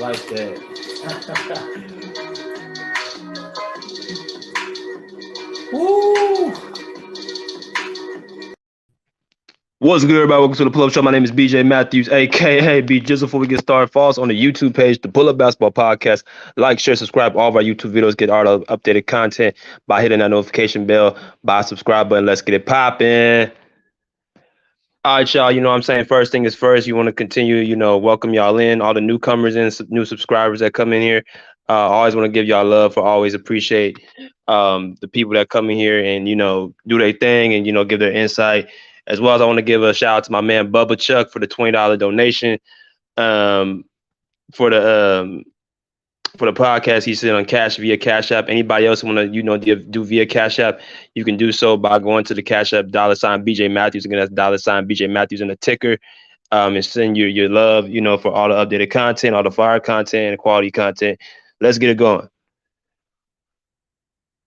like that. Woo! What's good, everybody? Welcome to the Pull Up Show. My name is BJ Matthews, aka B. Just before we get started, follow us on the YouTube page, the Pull Up Basketball Podcast. Like, share, subscribe. All of our YouTube videos get all the updated content by hitting that notification bell, by subscribe button. Let's get it popping. All right, y'all. You know what I'm saying? First thing is first. You want to continue, welcome y'all in, all the newcomers and new subscribers that come in here. Always want to give y'all love for always appreciate the people that come in here and, do their thing and, give their insight. As well as I want to give a shout out to my man Bubba Chuck for the $20 donation um, for the podcast. He said on Cash via Cash App. Anybody else want to do via Cash App, you can do so by going to the Cash App $ BJ Matthews. Again, that's $ BJ Matthews in the ticker. And send your love, for all the updated content, all the fire content, and quality content. Let's get it going.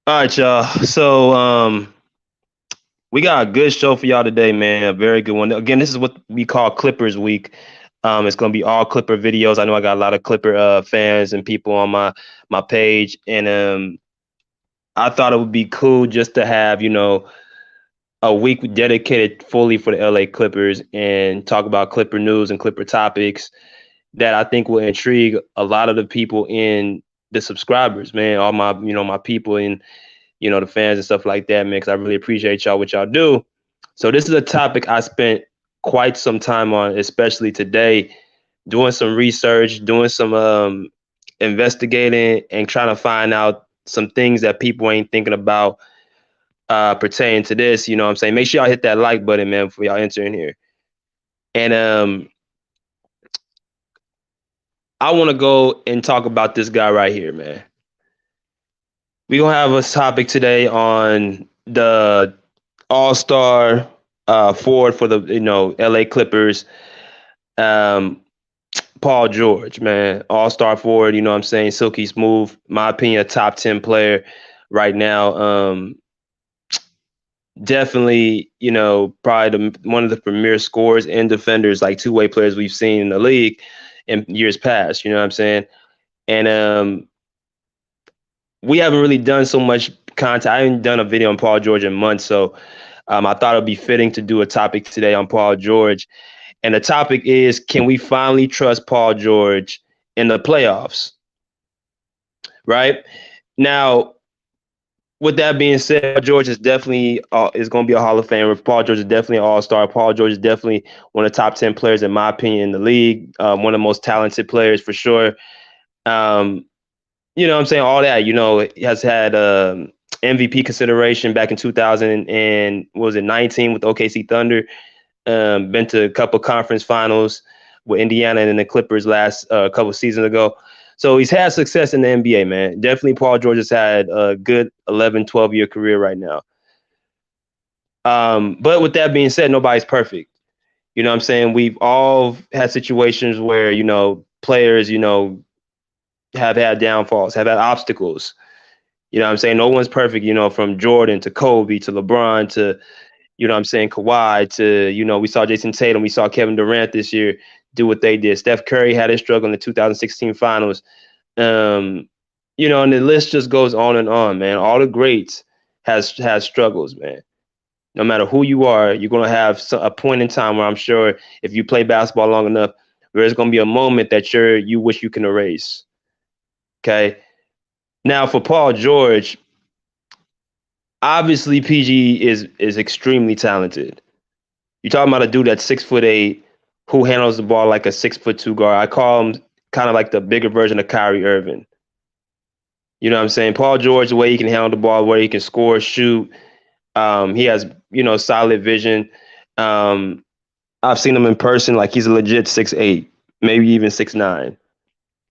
All right, y'all. So we got a good show for y'all today, man. A very good one. Again, this is what we call Clippers Week. It's gonna be all Clipper videos. I know I got a lot of Clipper fans and people on my page, and I thought it would be cool just to have a week dedicated fully for the LA Clippers and talk about Clipper news and Clipper topics that I think will intrigue a lot of the people in the subscribers, man. All my my people and the fans and stuff like that, man, because I really appreciate y'all what y'all do. So this is a topic I spent quite some time on, especially today, doing some research, doing some investigating, and trying to find out some things that people ain't thinking about pertaining to this. You know what I'm saying? Make sure y'all hit that like button, man, before y'all enter in here. And I want to go and talk about this guy right here, man. We're going to have a topic today on the all-star forward for the LA Clippers, Paul George, man. All-star forward, you know what I'm saying? Silky smooth. My opinion, a top 10 player right now. Definitely, probably one of the premier scorers and defenders, like two-way players we've seen in the league in years past, you know what I'm saying? And we haven't really done so much content. I haven't done a video on Paul George in months, so I thought it'd be fitting to do a topic today on Paul George. And the topic is, can we finally trust Paul George in the playoffs? Right? Now, with that being said, Paul George is definitely is going to be a Hall of Famer. Paul George is definitely an all-star. Paul George is definitely one of the top 10 players, in my opinion, in the league. One of the most talented players for sure. You know what I'm saying? All that, has had MVP consideration back in 2000 and what was it, 19 with the OKC Thunder. Been to a couple conference finals with Indiana and the Clippers last couple seasons ago. So he's had success in the NBA, man. Definitely Paul George has had a good 11, 12-year career right now. But with that being said, nobody's perfect. You know what I'm saying? We've all had situations where, players, have had downfalls, have had obstacles. You know what I'm saying? No one's perfect, from Jordan to Kobe to LeBron to, Kawhi to, we saw Jason Tatum, we saw Kevin Durant this year do what they did. Steph Curry had his struggle in the 2016 finals. And the list just goes on and on, man. All the greats has struggles, man. No matter who you are, you're going to have a point in time where I'm sure if you play basketball long enough, there's going to be a moment that you wish you can erase. Okay. Now for Paul George, obviously PG is extremely talented. You're talking about a dude that's 6'8", who handles the ball like a 6'2" guard. I call him kind of like the bigger version of Kyrie Irving. You know what I'm saying? Paul George, the way he can handle the ball, where he can score, shoot. He has, solid vision. I've seen him in person, like he's a legit 6'8", maybe even 6'9".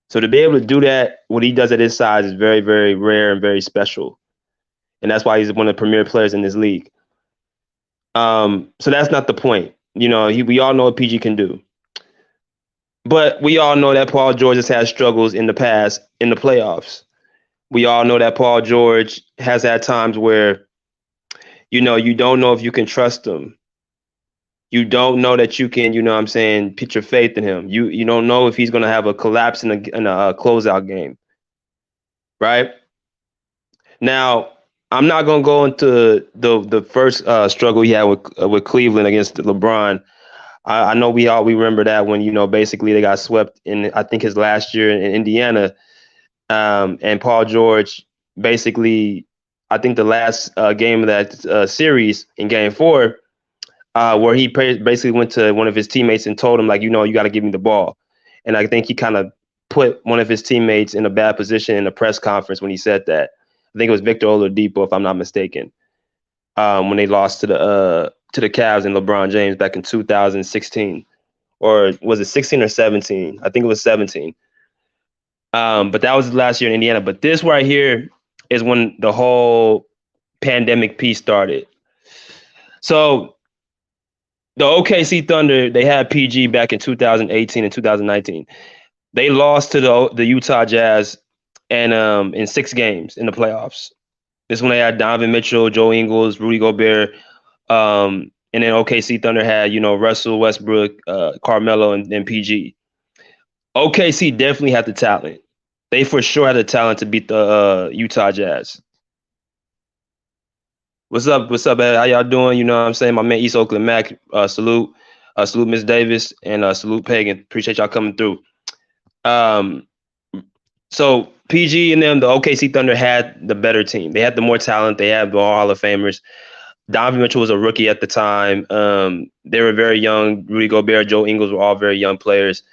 So to be able to do that, what he does at his size is very, very rare and very special. And that's why he's one of the premier players in this league. So that's not the point. We all know what PG can do. But we all know that Paul George has had struggles in the past in the playoffs. We all know that Paul George has had times where, you don't know if you can trust him. You don't know that you can, you know what I'm saying, put your faith in him. You don't know if he's going to have a collapse in a closeout game, right? Now, I'm not going to go into the first struggle he had with Cleveland against LeBron. I know we remember that when, you know, basically they got swept in, I think, his last year in Indiana. And Paul George basically, I think the last game of that series in Game 4, where he basically went to one of his teammates and told him, like, you know, you got to give me the ball. And I think he kind of put one of his teammates in a bad position in the press conference when he said that. I think it was Victor Oladipo, if I'm not mistaken, when they lost to the Cavs and LeBron James back in 2016, or was it 16 or 17? I think it was 17. But that was last year in Indiana. But this right here is when the whole pandemic piece started. So the OKC Thunder, they had PG back in 2018 and 2019. They lost to the Utah Jazz and in 6 games in the playoffs. This one they had Donovan Mitchell, Joe Ingles, Rudy Gobert, and then OKC Thunder had, you know, Russell Westbrook, Carmelo, and PG. OKC definitely had the talent. They for sure had the talent to beat the Utah Jazz. What's up? What's up, Ed? How y'all doing? You know what I'm saying? My man East Oakland Mac, salute. Salute Miss Davis, and salute Pagan. Appreciate y'all coming through. So PG and them, the OKC Thunder had the better team. They had the more talent. They had the Hall of Famers. Donovan Mitchell was a rookie at the time. They were very young. Rudy Gobert, Joe Ingles were all very young players.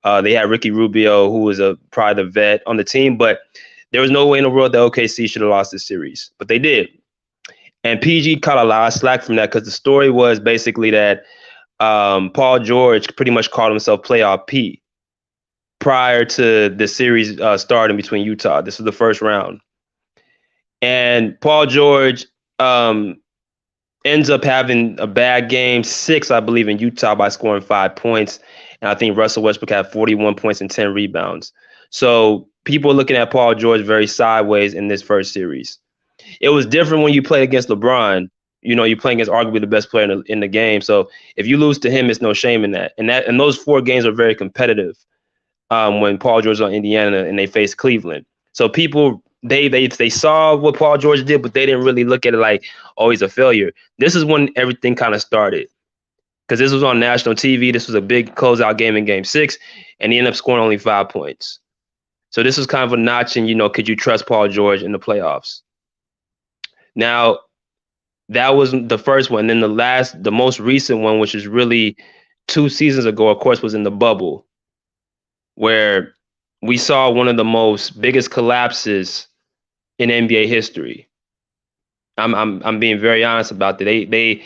They had Ricky Rubio, who was probably the vet on the team, but there was no way in the world that OKC should have lost this series, but they did. And PG caught a lot of slack from that because the story was basically that Paul George pretty much called himself playoff P prior to the series starting between Utah. This was the first round. And Paul George ends up having a bad game 6, I believe, in Utah by scoring 5 points. And I think Russell Westbrook had 41 points and 10 rebounds. So people are looking at Paul George very sideways in this first series. It was different when you played against LeBron. You know, you're playing against arguably the best player in the game. So if you lose to him, it's no shame in that. And those 4 games are very competitive when Paul George was on Indiana and they faced Cleveland. So people, they saw what Paul George did, but they didn't really look at it like, oh, he's a failure. This is when everything kind of started. Because this was on national TV. This was a big closeout game in Game 6, and he ended up scoring only 5 points. So this was kind of a notch in, you know, could you trust Paul George in the playoffs? Now, that was the first one. Then the most recent one, which is really 2 seasons ago, of course, was in the bubble, where we saw one of the biggest collapses in NBA history. I'm being very honest about that.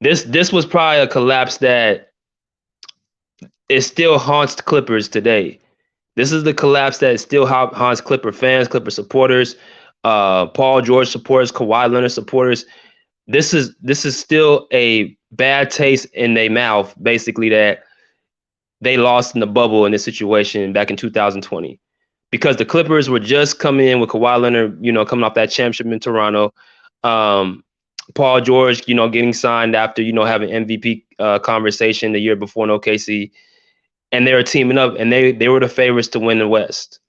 This was probably a collapse that it still haunts Clippers today. This is the collapse that still haunts Clipper fans, Clipper supporters, Paul George supporters, Kawhi Leonard supporters. This is still a bad taste in their mouth, basically, that they lost in the bubble in this situation back in 2020. Because the Clippers were just coming in with Kawhi Leonard, you know, coming off that championship in Toronto. Paul George, you know, getting signed after, you know, having MVP conversation the year before in OKC. And they were teaming up, and they were the favorites to win the West.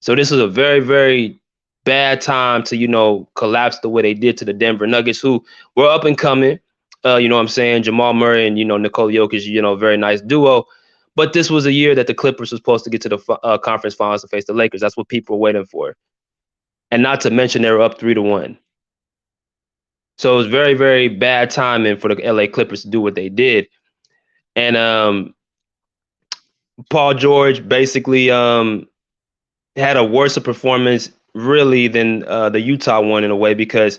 So this was a very, very bad time to, you know, collapse the way they did to the Denver Nuggets, who were up and coming. You know what I'm saying? Jamal Murray and, you know, Nikola Jokic, you know, very nice duo. But this was a year that the Clippers were supposed to get to the conference finals to face the Lakers. That's what people were waiting for. And not to mention they were up 3-1. So it was very, very bad timing for the LA Clippers to do what they did. And Paul George basically had a worse performance really than the Utah one in a way, because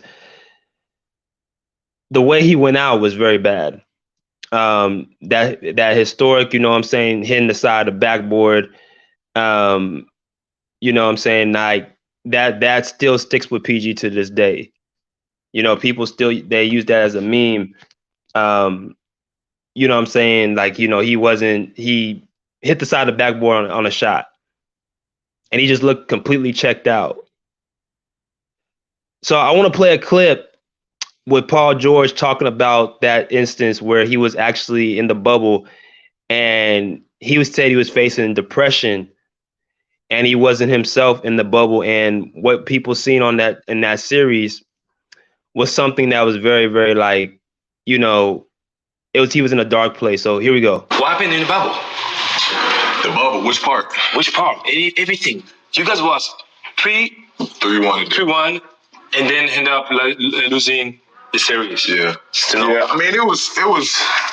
the way he went out was very bad. That historic, you know what I'm saying, hitting the side of the backboard, you know what I'm saying, like that still sticks with PG to this day. You know, people still, they use that as a meme. You know what I'm saying? Like, you know, he hit the side of the backboard on a shot, and he just looked completely checked out. So I want to play a clip with Paul George talking about that instance where he was actually in the bubble and said he was facing depression and he wasn't himself in the bubble, and what people seen on that in that series was something that was very, very like, you know, he was in a dark place. So here we go. What happened in the bubble? The bubble, which part? Which part? Everything. You guys was 3-1. 3-1, and then end up losing the series. Yeah. Yeah. I mean, it was.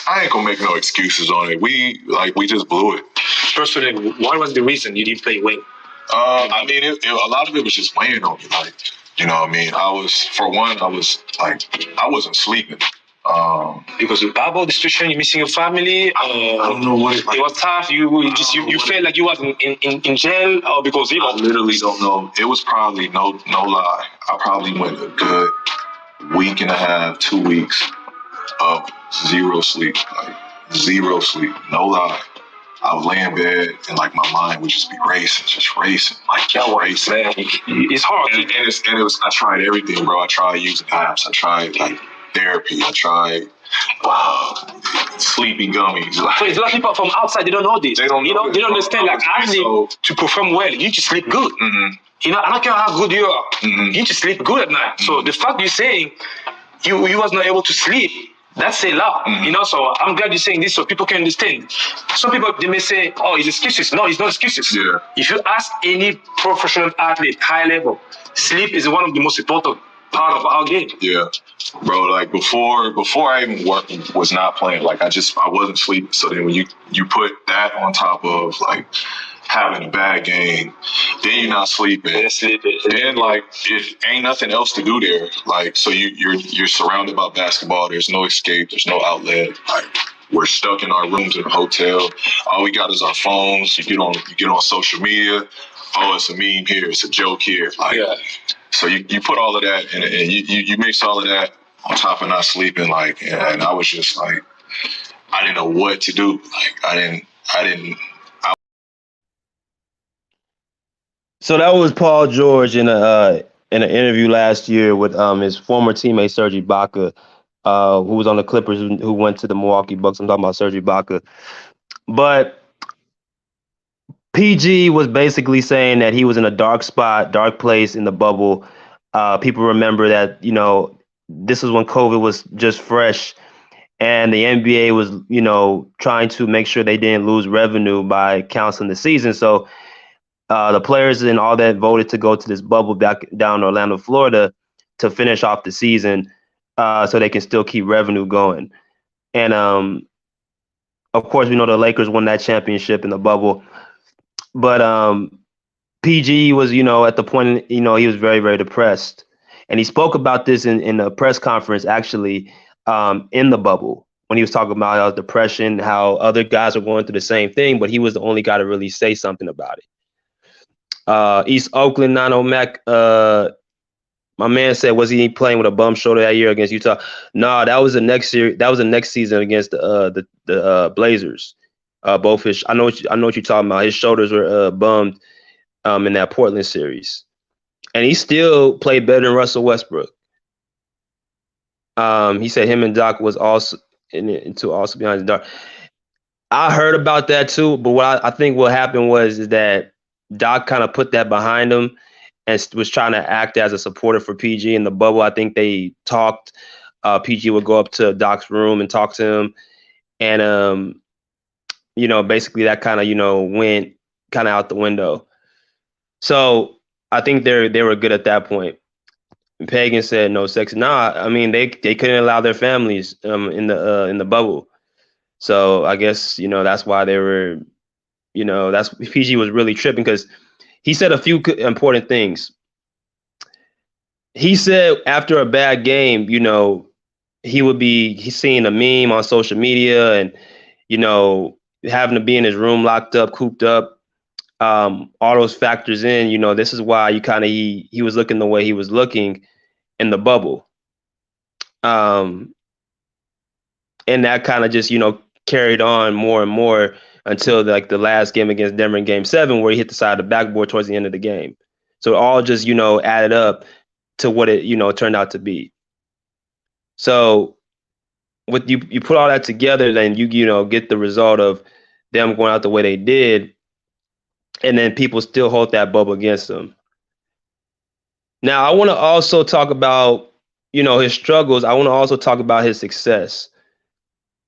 I ain't gonna make no excuses on it. We just blew it. Personally, what was the reason you didn't play well? I mean, a lot of it was just weighing on me. Like, you know what I mean? I wasn't sleeping. Because the bubble, the situation, you're missing your family. I don't know what it was tough. You felt like you was in jail, or because I literally don't know. It was probably no lie. I probably went a good week and a half, 2 weeks of zero sleep, no lie. I would lay in bed and like my mind would just be racing, racing. Man, it's hard. And it was. I tried everything, bro. I tried using apps. I tried like therapy. I tried sleeping gummies. So it's a lot of people from outside, they don't know this. They don't understand. Like actually, to perform well, you need to sleep good. Mm-hmm. You know, I don't care how good you are. Mm-hmm. You need to sleep good at night. Mm-hmm. So the fact you're saying you was not able to sleep, that's a lot. Mm-hmm. You know, so I'm glad you're saying this so people can understand. Some people, they may say, oh, it's excuses. No, it's not excuses. Yeah. If you ask any professional athlete, high level, sleep is one of the most important part of our game. Yeah, bro. Like before I even was not playing. Like I wasn't sleeping. So then when you put that on top of like having a bad game, then you're not sleeping. Then like it ain't nothing else to do there. Like so you're surrounded by basketball. There's no escape. There's no outlet. Like we're stuck in our rooms in a hotel. All we got is our phones. You get on social media. Oh, it's a meme here. It's a joke here. Like. Yeah. So you put all of that and you mix all of that on top of not sleeping, like, and I was just like, I didn't know what to do. Like I didn't. So that was Paul George in an interview last year with his former teammate Serge Ibaka, who was on the Clippers, who went to the Milwaukee Bucks. I'm talking about Serge Ibaka, but PG was basically saying that he was in a dark spot, dark place in the bubble. People remember that, you know, this is when COVID was just fresh and the NBA was, you know, trying to make sure they didn't lose revenue by canceling the season. So the players and all that voted to go to this bubble back down in Orlando, Florida to finish off the season so they can still keep revenue going. And of course, we know the Lakers won that championship in the bubble. But PG was, you know, at the point, you know, he was very, very depressed. And he spoke about this in a press conference, actually, in the bubble, when he was talking about how depression, how other guys are going through the same thing, but he was the only guy to really say something about it. East Oakland, Nano Mac, my man said, was he playing with a bum shoulder that year against Utah? No, that was the next year. That was the next season against the Blazers. Both his, I know what you're talking about. His shoulders were bummed in that Portland series, and he still played better than Russell Westbrook. He said him and Doc was also also behind the dark. I heard about that too, but what I think what happened is that Doc kind of put that behind him and was trying to act as a supporter for PG in the bubble. I think they talked. PG would go up to Doc's room and talk to him, and you know, basically that kind of, you know, went kind of out the window. So I think they were good at that point. And Pagan said no sex. Nah, I mean they couldn't allow their families in the bubble. So I guess, you know, that's why they were, you know, that's PG was really tripping because he said a few important things. He said after a bad game, you know, he's seeing a meme on social media and, you know, having to be in his room locked up, cooped up, all those factors in, you know, this is why you kind of, he was looking the way he was looking in the bubble. And that kind of just, you know, carried on more and more until the last game against Denver in Game 7, where he hit the side of the backboard towards the end of the game. So it all just, you know, added up to what it, you know, turned out to be. So with you put all that together, then you know get the result of them going out the way they did, and then people still hold that bubble against them. Now, I want to also talk about, you know, his struggles. I want to also talk about his success.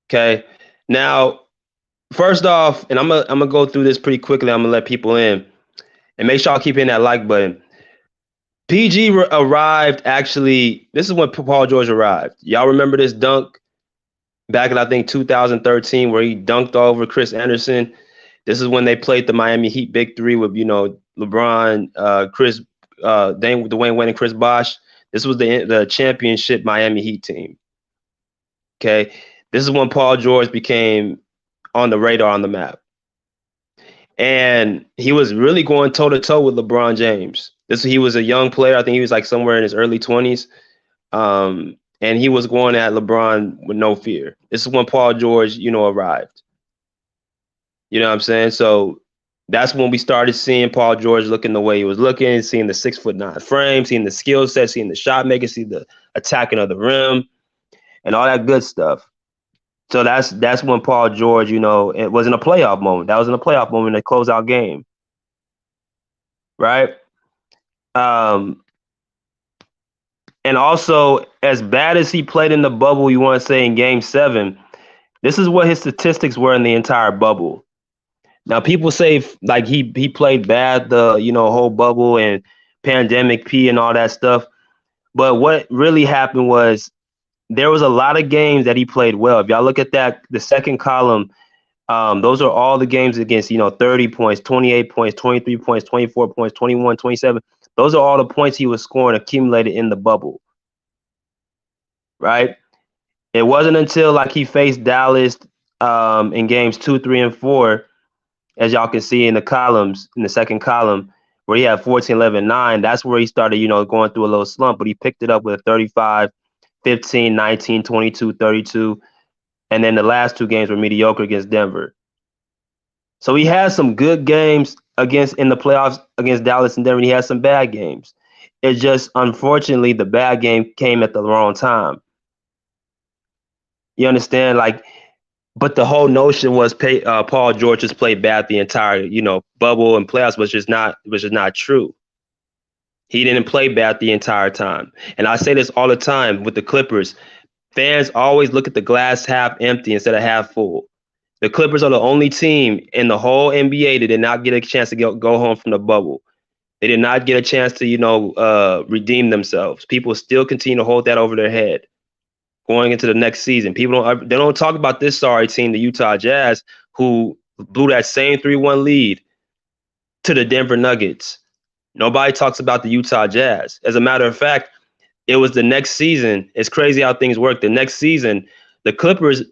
Okay. Now, first off, and I'm gonna go through this pretty quickly. I'm gonna let people in, and make sure y'all keep hitting that like button. PG arrived actually. This is when Paul George arrived. Y'all remember this dunk back in I think 2013 where he dunked over Chris Anderson. This is when they played the Miami Heat Big Three with, you know, LeBron, Dwayne Wade, and Chris Bosh. This was the championship Miami Heat team. Okay, this is when Paul George became on the radar, on the map, and he was really going toe to toe with LeBron James. He was a young player. I think he was like somewhere in his early 20s, and he was going at LeBron with no fear. This is when Paul George, you know, arrived. You know what I'm saying? So that's when we started seeing Paul George looking the way he was looking, seeing the 6'9" frame, seeing the skill set, seeing the shot making, see the attacking of the rim, and all that good stuff. So that's when Paul George, you know, it was in a playoff moment. That was in a playoff moment, a closeout game, right? And also, as bad as he played in the bubble, you want to say in Game 7, this is what his statistics were in the entire bubble. Now, people say like he played bad the, you know, whole bubble and pandemic P and all that stuff. But what really happened was there was a lot of games that he played well. If y'all look at that, the second column, those are all the games against, you know, 30 points, 28 points, 23 points, 24 points, 21, 27. Those are all the points he was scoring accumulated in the bubble, right? It wasn't until like he faced Dallas in games 2, 3, and 4, as y'all can see in the columns, in the second column, where he had 14, 11, 9. That's where he started, you know, going through a little slump, but he picked it up with a 35, 15, 19, 22, 32. And then the last 2 games were mediocre against Denver. So he had some good games in the playoffs against Dallas and Denver. And he had some bad games. It's just, unfortunately, the bad game came at the wrong time. You understand? Like, but the whole notion was Paul George just played bad the entire, you know, bubble and playoffs, which is not true. He didn't play bad the entire time. And I say this all the time with the Clippers. Fans always look at the glass half empty instead of half full. The Clippers are the only team in the whole NBA that did not get a chance to go home from the bubble. They did not get a chance to, you know, redeem themselves. People still continue to hold that over their head going into the next season. They don't talk about this sorry team, the Utah Jazz, who blew that same 3-1 lead to the Denver Nuggets. Nobody talks about the Utah Jazz. As a matter of fact, it was the next season. It's crazy how things work. The next season, the Clippers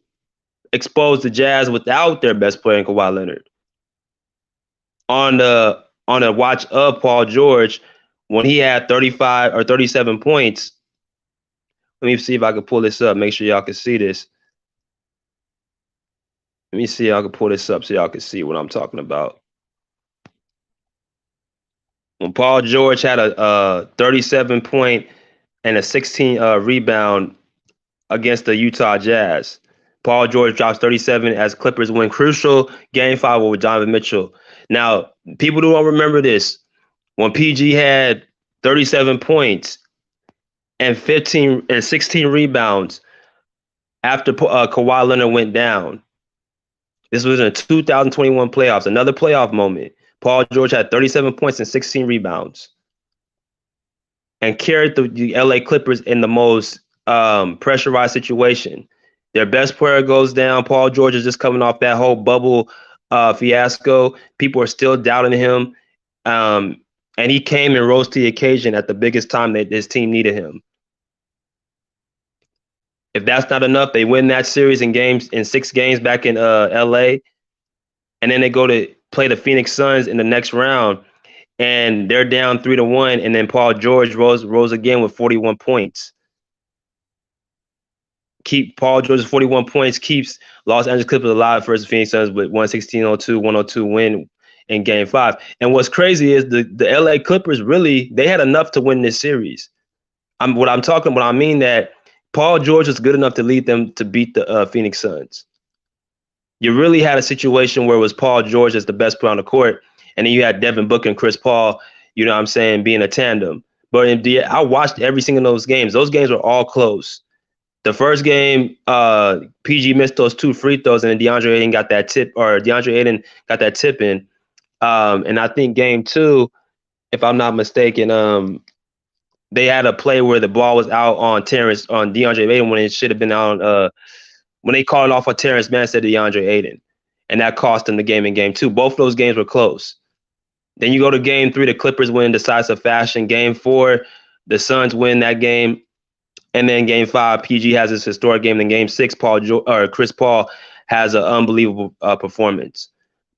exposed the Jazz without their best player in Kawhi Leonard. On the watch of Paul George, when he had 35 or 37 points. Let me see if I can pull this up. Make sure y'all can see this. Let me see if I can pull this up so y'all can see what I'm talking about. When Paul George had a 37 point and a 16 rebound against the Utah Jazz, Paul George drops 37 as Clippers win crucial Game 5 with Donovan Mitchell. Now, people don't remember this. When PG had 37 points and 15 and 16 rebounds after Kawhi Leonard went down. This was in the 2021 playoffs, another playoff moment. Paul George had 37 points and 16 rebounds and carried the LA Clippers in the most pressurized situation. Their best player goes down. Paul George is just coming off that whole bubble fiasco. People are still doubting him. And he came and rose to the occasion at the biggest time that his team needed him. If that's not enough, they win that series in 6 games back in LA. And then they go to play the Phoenix Suns in the next round. And they're down 3-1. And then Paul George rose again with 41 points. Paul George's 41 points keeps Los Angeles Clippers alive versus Phoenix Suns with 116-102 win in Game 5. And what's crazy is the LA Clippers really, they had enough to win this series. I mean that Paul George was good enough to lead them to beat the Phoenix Suns. You really had a situation where it was Paul George as the best player on the court, and then you had Devin Booker and Chris Paul, you know what I'm saying, being a tandem. But I watched every single of those games. Those games were all close. The first game, PG missed those 2 free throws, and then DeAndre Ayton got that tip in. And I think game 2, if I'm not mistaken, they had a play where the ball was out on DeAndre Ayton when it should have been on when they called it off on Terrence Mann instead of DeAndre Ayton. And that cost them the game in game 2. Both those games were close. Then you go to game 3, the Clippers win in decisive fashion. Game 4, the Suns win that game. And then game 5, PG has his historic game. Then game 6, Chris Paul has an unbelievable performance.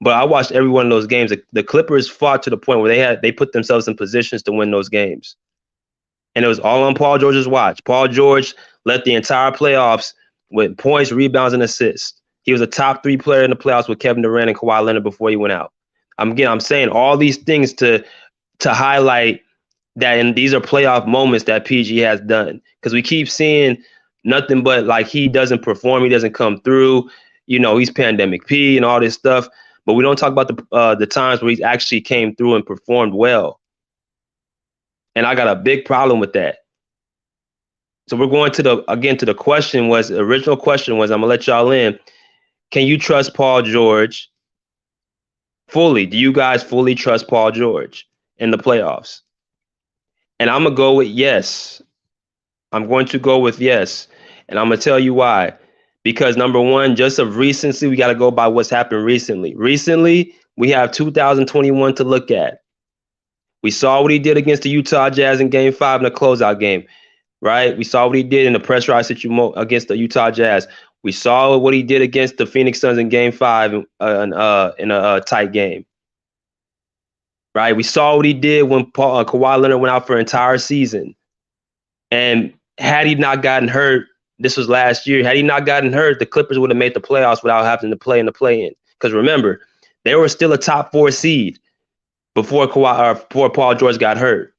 But I watched every one of those games. The Clippers fought to the point where they put themselves in positions to win those games. And it was all on Paul George's watch. Paul George led the entire playoffs with points, rebounds, and assists. He was a top 3 player in the playoffs with Kevin Durant and Kawhi Leonard before he went out. I'm saying all these things to highlight that, and these are playoff moments that PG has done, because we keep seeing nothing but like he doesn't perform, he doesn't come through. You know, he's pandemic P and all this stuff, but we don't talk about the times where he's actually came through and performed well. And I got a big problem with that. So we're going to the question was, the original question was, I'm gonna let y'all in. Can you trust Paul George fully? Do you guys fully trust Paul George in the playoffs? And I'm gonna go with yes. I'm going to go with yes. And I'm gonna tell you why. Because number one, just of recency, we got to go by what's happened recently. Recently, we have 2021 to look at. We saw what he did against the Utah Jazz in game 5 in the closeout game, right? We saw what he did in the pressurized situation against the Utah Jazz. We saw what he did against the Phoenix Suns in game 5 in a tight game, right? We saw what he did when Kawhi Leonard went out for an entire season. And had he not gotten hurt, this was last year, had he not gotten hurt, the Clippers would have made the playoffs without having to play in the play-in. Because remember, they were still a top 4 seed before Paul George got hurt.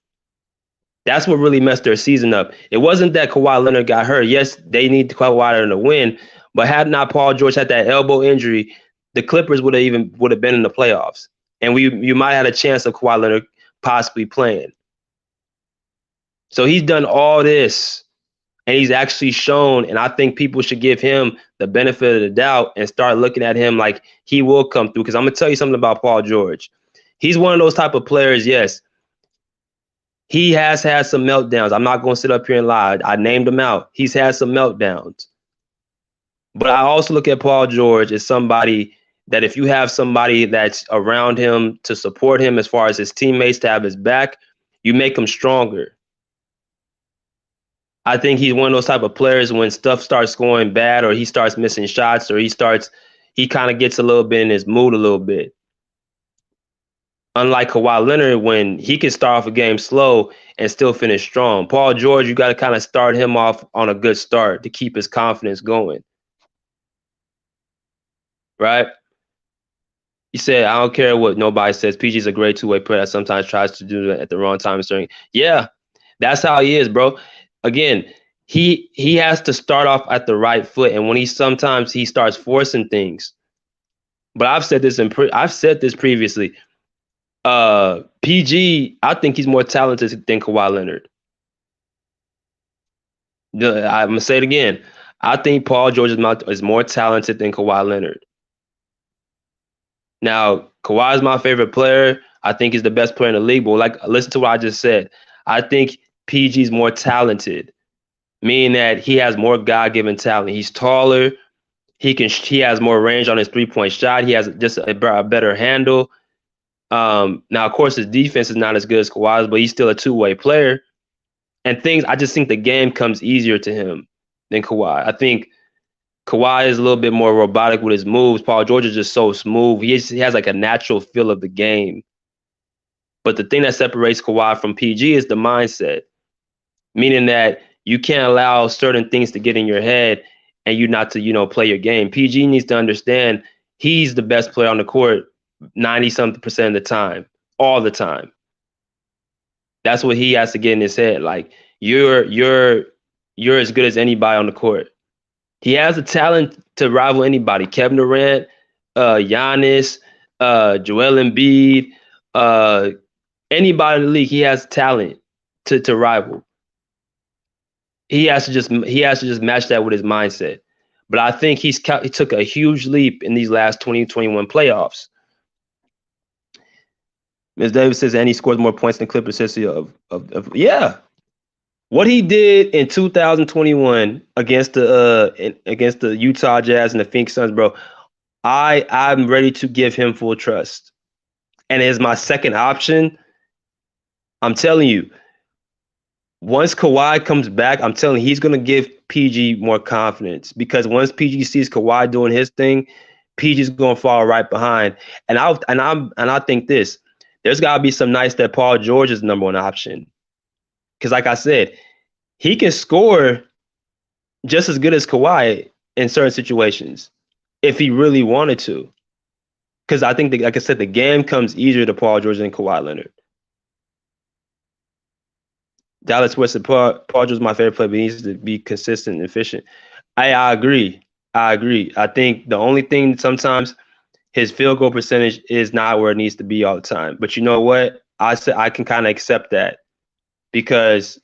That's what really messed their season up. It wasn't that Kawhi Leonard got hurt. Yes, they need Kawhi Leonard to win, but had not Paul George had that elbow injury, the Clippers would have been in the playoffs, and you might have had a chance of Kawhi Leonard possibly playing. So he's done all this, and he's actually shown, and I think people should give him the benefit of the doubt and start looking at him like he will come through. Because I'm gonna tell you something about Paul George. He's one of those type of players, yes. He has had some meltdowns. I'm not going to sit up here and lie. I named him out. He's had some meltdowns. But I also look at Paul George as somebody that if you have somebody that's around him to support him as far as his teammates to have his back, you make him stronger. I think he's one of those type of players when stuff starts going bad or he starts missing shots or he kind of gets a little bit in his mood a little bit. Unlike Kawhi Leonard, when he can start off a game slow and still finish strong. Paul George, you got to kind of start him off on a good start to keep his confidence going. Right? He said, I don't care what nobody says. PG's a great two-way player that sometimes tries to do that at the wrong time. Yeah, that's how he is, bro. Again, he has to start off at the right foot. And when sometimes he starts forcing things. But I've said this previously. PG, I think he's more talented than Kawhi Leonard. I'm gonna say it again. I think Paul George is more talented than Kawhi Leonard. Now, Kawhi is my favorite player. I think he's the best player in the league. But listen to what I just said. I think PG is more talented, meaning that he has more God-given talent. He's taller. He has more range on his three-point shot. He has just a better handle. Now, of course, his defense is not as good as Kawhi's, but he's still a two-way player. And I just think the game comes easier to him than Kawhi. I think Kawhi is a little bit more robotic with his moves. Paul George is just so smooth. He has like a natural feel of the game. But the thing that separates Kawhi from PG is the mindset, meaning that you can't allow certain things to get in your head and you not to, play your game. PG needs to understand he's the best player on the court 90-something% of the time, all the time. That's what he has to get in his head. Like you're you're as good as anybody on the court. He has the talent to rival anybody. Kevin Durant, Giannis, Joel Embiid, anybody in the league. He has talent to rival. He has to just match that with his mindset. But I think he took a huge leap in these last 2021 playoffs. Ms. Davis says, and he scores more points than Clippers history of yeah. What he did in 2021 against the Utah Jazz and the Phoenix Suns, bro, I'm ready to give him full trust. And as my second option, I'm telling you, once Kawhi comes back, I'm telling you, he's gonna give PG more confidence, because once PG sees Kawhi doing his thing, PG's gonna fall right behind. And I think this, there's gotta be some nights that Paul George is number one option. Because like I said, he can score just as good as Kawhi in certain situations if he really wanted to. Because I think, like I said, the game comes easier to Paul George than Kawhi Leonard. Dallas West, Paul George is my favorite player, but he needs to be consistent and efficient. I agree. I think the only thing sometimes his field goal percentage is not where it needs to be all the time. But you know what? I can kind of accept that, because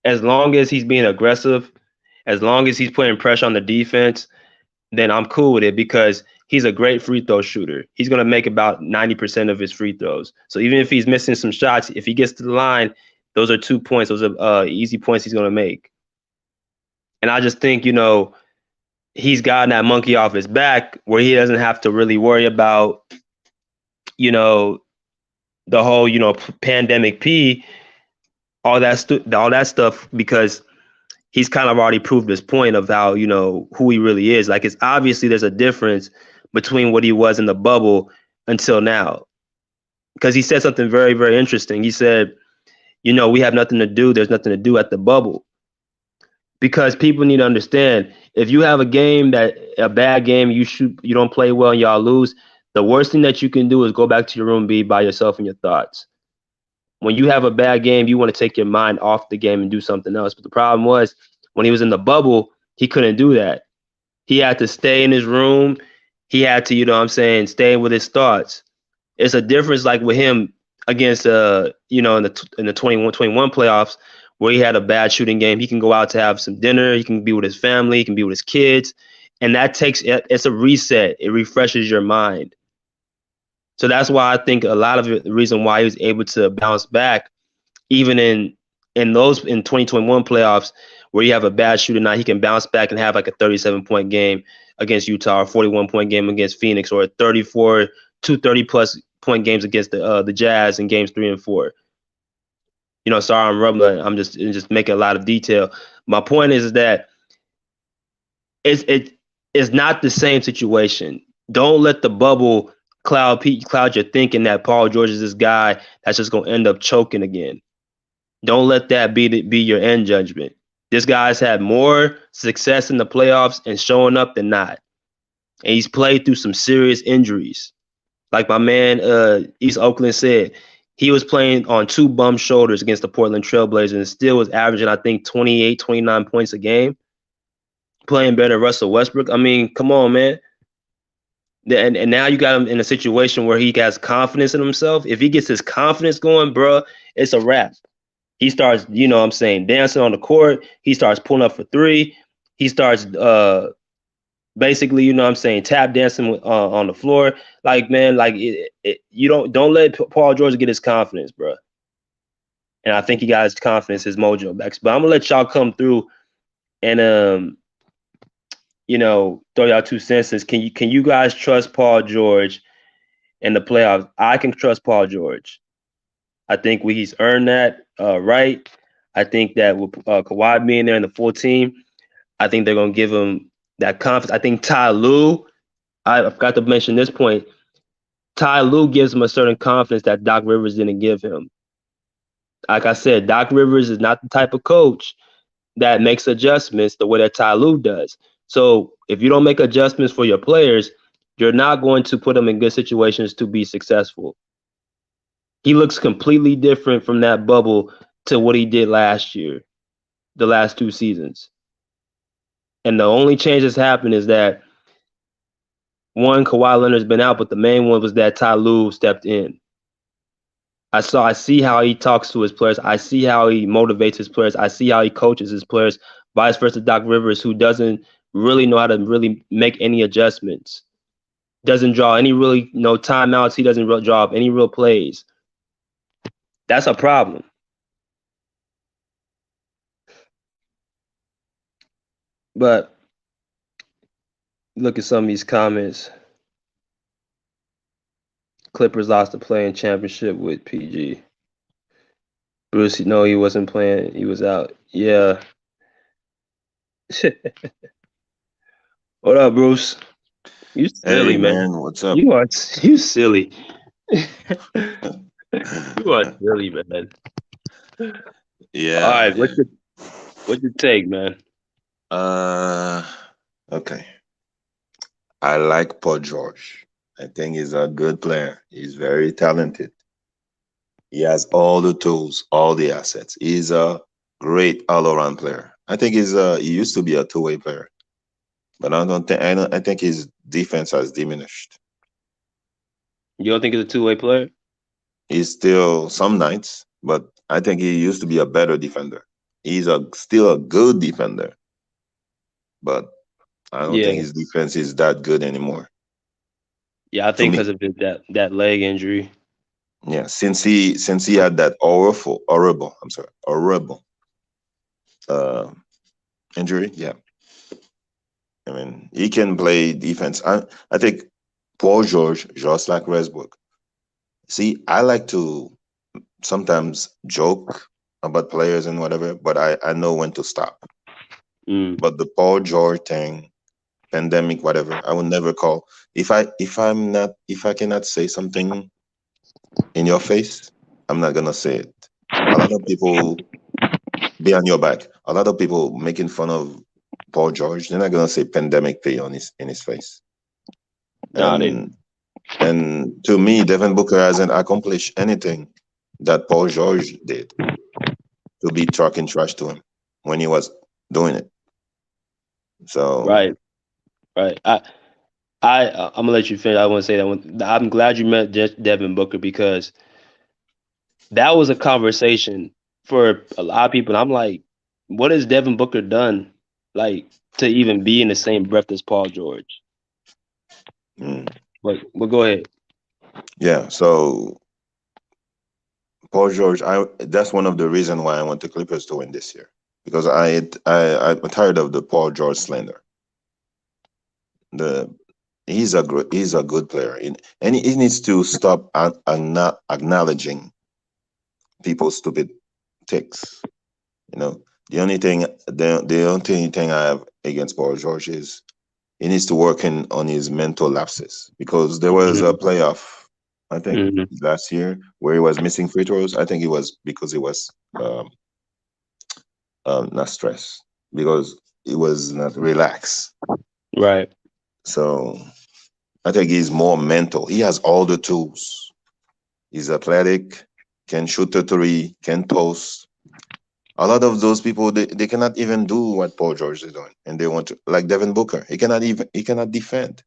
as long as he's being aggressive, as long as he's putting pressure on the defense, then I'm cool with it, because he's a great free throw shooter. He's going to make about 90% of his free throws. So even if he's missing some shots, if he gets to the line, those are 2 points. Those are easy points he's going to make. And I just think, he's gotten that monkey off his back where he doesn't have to really worry about, the whole, pandemic P, all that stuff, because he's kind of already proved his point of how, who he really is. Like, it's obviously there's a difference between what he was in the bubble until now. Because he said something very, very interesting. He said, we have nothing to do. There's nothing to do at the bubble. Because people need to understand, if you have a bad game, you don't play well and y'all lose, the worst thing that you can do is go back to your room, be by yourself and your thoughts. When you have a bad game, you want to take your mind off the game and do something else. But the problem was, when he was in the bubble, he couldn't do that. He had to stay in his room. He had to, stay with his thoughts. It's a difference, like with him against, in the 21 playoffs, where he had a bad shooting game. He can go out to have some dinner. He can be with his family. He can be with his kids. And it's a reset. It refreshes your mind. So that's why I think a lot of the reason why he was able to bounce back, even in 2021 playoffs, where you have a bad shooting night, he can bounce back and have like a 37-point game against Utah, or 41-point game against Phoenix, or a 30-plus point games against the Jazz in games 3 and 4. Sorry, I'm rumbling. I'm just making a lot of detail. My point is that it's not the same situation. Don't let the bubble cloud your thinking that Paul George is this guy that's just going to end up choking again. Don't let that be your end judgment. This guy's had more success in the playoffs and showing up than not. And he's played through some serious injuries. Like my man East Oakland said, he was playing on 2 bum shoulders against the Portland Trailblazers and still was averaging, I think, 28, 29 points a game, playing better than Russell Westbrook. I mean, come on, man. And now you got him in a situation where he has confidence in himself. If he gets his confidence going, bro, it's a wrap. He starts, dancing on the court. He starts pulling up for 3. He starts basically, tap dancing on the floor. Like, man, like don't let Paul George get his confidence, bro. And I think he got his confidence, his mojo back. But I'm gonna let y'all come through and throw y'all 2 cents. Can you guys trust Paul George in the playoffs? I can trust Paul George. I think he's earned that right. I think that with Kawhi being there in the full team, I think they're gonna give him that confidence. I think Ty Lue, I forgot to mention this point. Ty Lue gives him a certain confidence that Doc Rivers didn't give him. Like I said, Doc Rivers is not the type of coach that makes adjustments the way that Ty Lue does. So if you don't make adjustments for your players, you're not going to put them in good situations to be successful. He looks completely different from that bubble to what he did last year. the last 2 seasons. And the only change that's happened is that one, Kawhi Leonard's been out, but the main one was that Ty Lue stepped in. I see how he talks to his players. I see how he motivates his players. I see how he coaches his players. Vice versa, Doc Rivers, who doesn't really know how to really make any adjustments, doesn't draw any really timeouts. He doesn't draw up any real plays. That's a problem. But look at some of these comments. Clippers lost the playing championship with PG. Bruce, no, he wasn't playing. He was out. Yeah. What up, Bruce? You silly, Hey man. what's up? You silly. You are silly, man. Yeah. All right, what's your take, man? Okay. I like Paul George. I think he's a good player. He's very talented. He has all the tools, all the assets. He's a great all-around player. I think he used to be a two-way player, but I think his defense has diminished. You don't think he's a two-way player? He's still some nights, but I think he used to be a better defender. He's still a good defender, but I don't Yeah. think his defense is that good anymore. Yeah, I To think me, because of that leg injury. yeah, since he had that horrible uh, injury, yeah. I mean, he can play defense. I think Paul George, just like Westbrook. See, I like to sometimes joke about players and whatever, but I know when to stop. But the Paul George thing, pandemic, whatever, I would never call. If I cannot say something in your face, I'm not gonna say it. A lot of people be on your back. A lot of people making fun of Paul George. They're not gonna say pandemic thing in his face. Nah, And to me, Devin Booker hasn't accomplished anything that Paul George did to be talking trash to him when he was doing it. So right. I'm gonna let you finish. I want to say that one. I'm glad you met Devin Booker because that was a conversation for a lot of people. And I'm like, what has Devin Booker done, like, to even be in the same breath as Paul George? But go ahead. yeah, so Paul George, that's one of the reasons why I want the Clippers to win this year, because I'm tired of the Paul George slander. He's a good player, and he needs to stop not acknowledging people's stupid takes. You know, the only thing I have against Paul George is he needs to work on his mental lapses, because there was a playoff, I think last year, where he was missing free throws. I think it was because he was not stressed, because he was not relaxed. Right. So I think he's more mental. He has all the tools. He's athletic, can shoot a three, can post. A lot of those people, they cannot even do what Paul George is doing, and they want to, like Devin Booker. He cannot defend.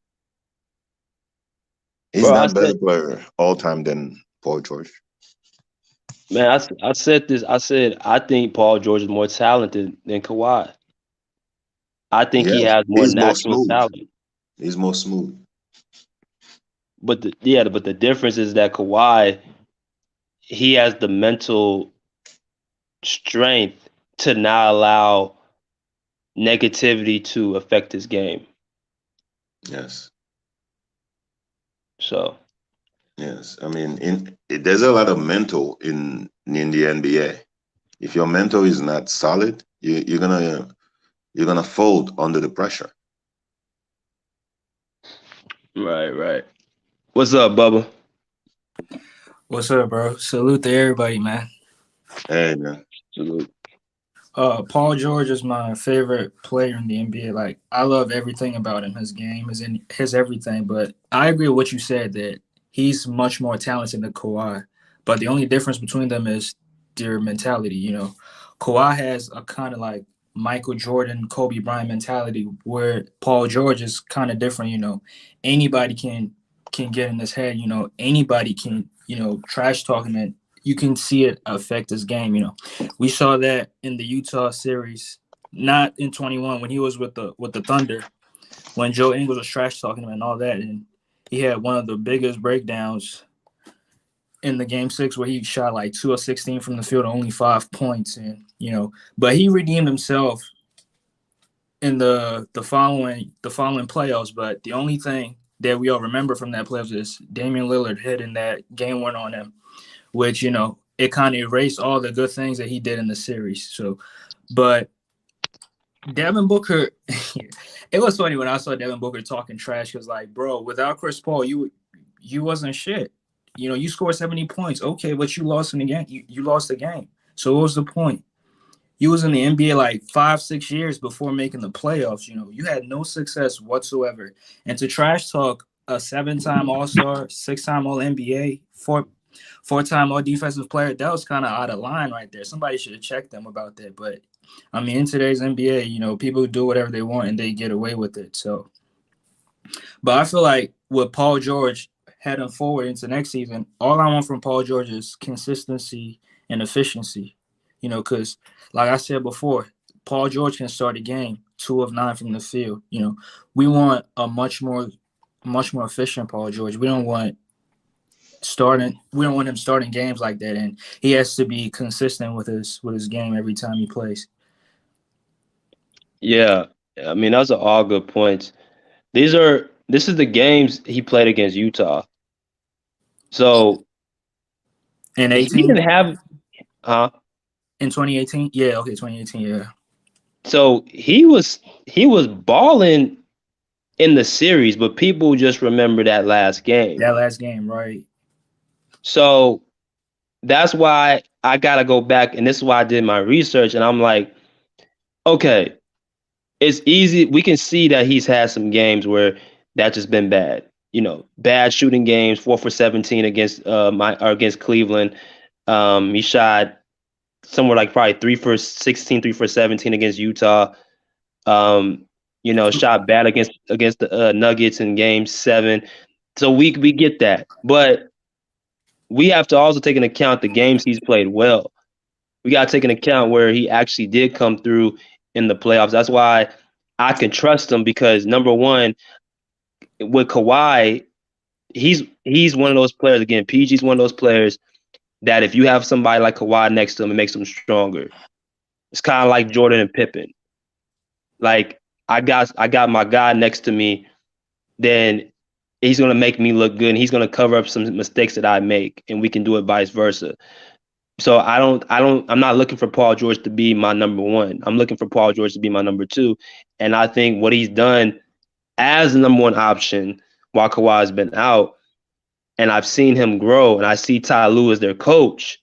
He's Bro, not better player all time than Paul George. Man, I said this. I said I think Paul George is more talented than Kawhi. I think he Yes, has more he's more natural smooth. talent. He's more smooth. But the difference is that Kawhi, he has the mental strength to not allow negativity to affect his game. Yes. So. Yes, I mean, there's a lot of mental in the NBA. If your mental is not solid, you're gonna fold under the pressure. Right. What's up, Bubba? What's up, bro? Salute to everybody, man. Hey, man. Salute. Paul George is my favorite player in the NBA. Like, I love everything about him, his game, his everything. But I agree with what you said, that he's much more talented than Kawhi. But the only difference between them is their mentality. You know, Kawhi has a kind of like Michael Jordan, Kobe Bryant mentality, where Paul George is kind of different. Anybody can get in his head. Anybody can trash talk him, and you can see it affect his game. We saw that in the Utah series, not in 21 when he was with the Thunder, when Joe Ingles was trash talking him and all that, and he had one of the biggest breakdowns in the game 6 where he shot like 2 of 16 from the field, only 5 points, and but he redeemed himself in the following playoffs. But the only thing that we all remember from that playoffs is Damian Lillard hitting that game one on him, which it kind of erased all the good things that he did in the series. So, but Devin Booker, it was funny when I saw Devin Booker talking trash because, like, bro, without Chris Paul, you wasn't shit. You scored 70 points. Okay, but you lost in the game. You lost the game. So what was the point? You was in the NBA like 5-6 years before making the playoffs. You had no success whatsoever. And to trash talk a 7-time All-Star, 6-time All-NBA, four-time All-Defensive Player, that was kind of out of line right there. Somebody should have checked them about that. But I mean, in today's NBA, people do whatever they want and they get away with it. So, but I feel like with Paul George heading forward into next season, all I want from Paul George is consistency and efficiency. Because like I said before, Paul George can start a game 2 of 9 from the field. We want a much more efficient Paul George. We don't want him starting games like that, and he has to be consistent with his game every time he plays. Yeah, I mean those are all good points. This is the games he played against Utah. So In he 18, didn't have, huh? in 2018, yeah, okay, 2018, yeah. So he was balling in the series, but people just remember that last game. That last game, right? So that's why I gotta go back, and this is why I did my research, and I'm like, okay, it's easy. We can see that he's had some games where that's just been bad. Bad shooting games, 4 for 17 against Cleveland. He shot somewhere like probably 3 for 16, 3 for 17 against Utah. Shot bad against the Nuggets in Game 7. So we get that, but we have to also take into account the games he's played well. We got to take into account where he actually did come through in the playoffs. That's why I can trust him because number one, with Kawhi, he's one of those players. Again, PG's one of those players that if you have somebody like Kawhi next to him, it makes him stronger. It's kind of like Jordan and Pippen. Like I got my guy next to me, then he's gonna make me look good and he's gonna cover up some mistakes that I make, and we can do it vice versa. So I'm not looking for Paul George to be my number one. I'm looking for Paul George to be my number two. And I think what he's done as the number one option while Kawhi's been out, and I've seen him grow, and I see Ty Lue as their coach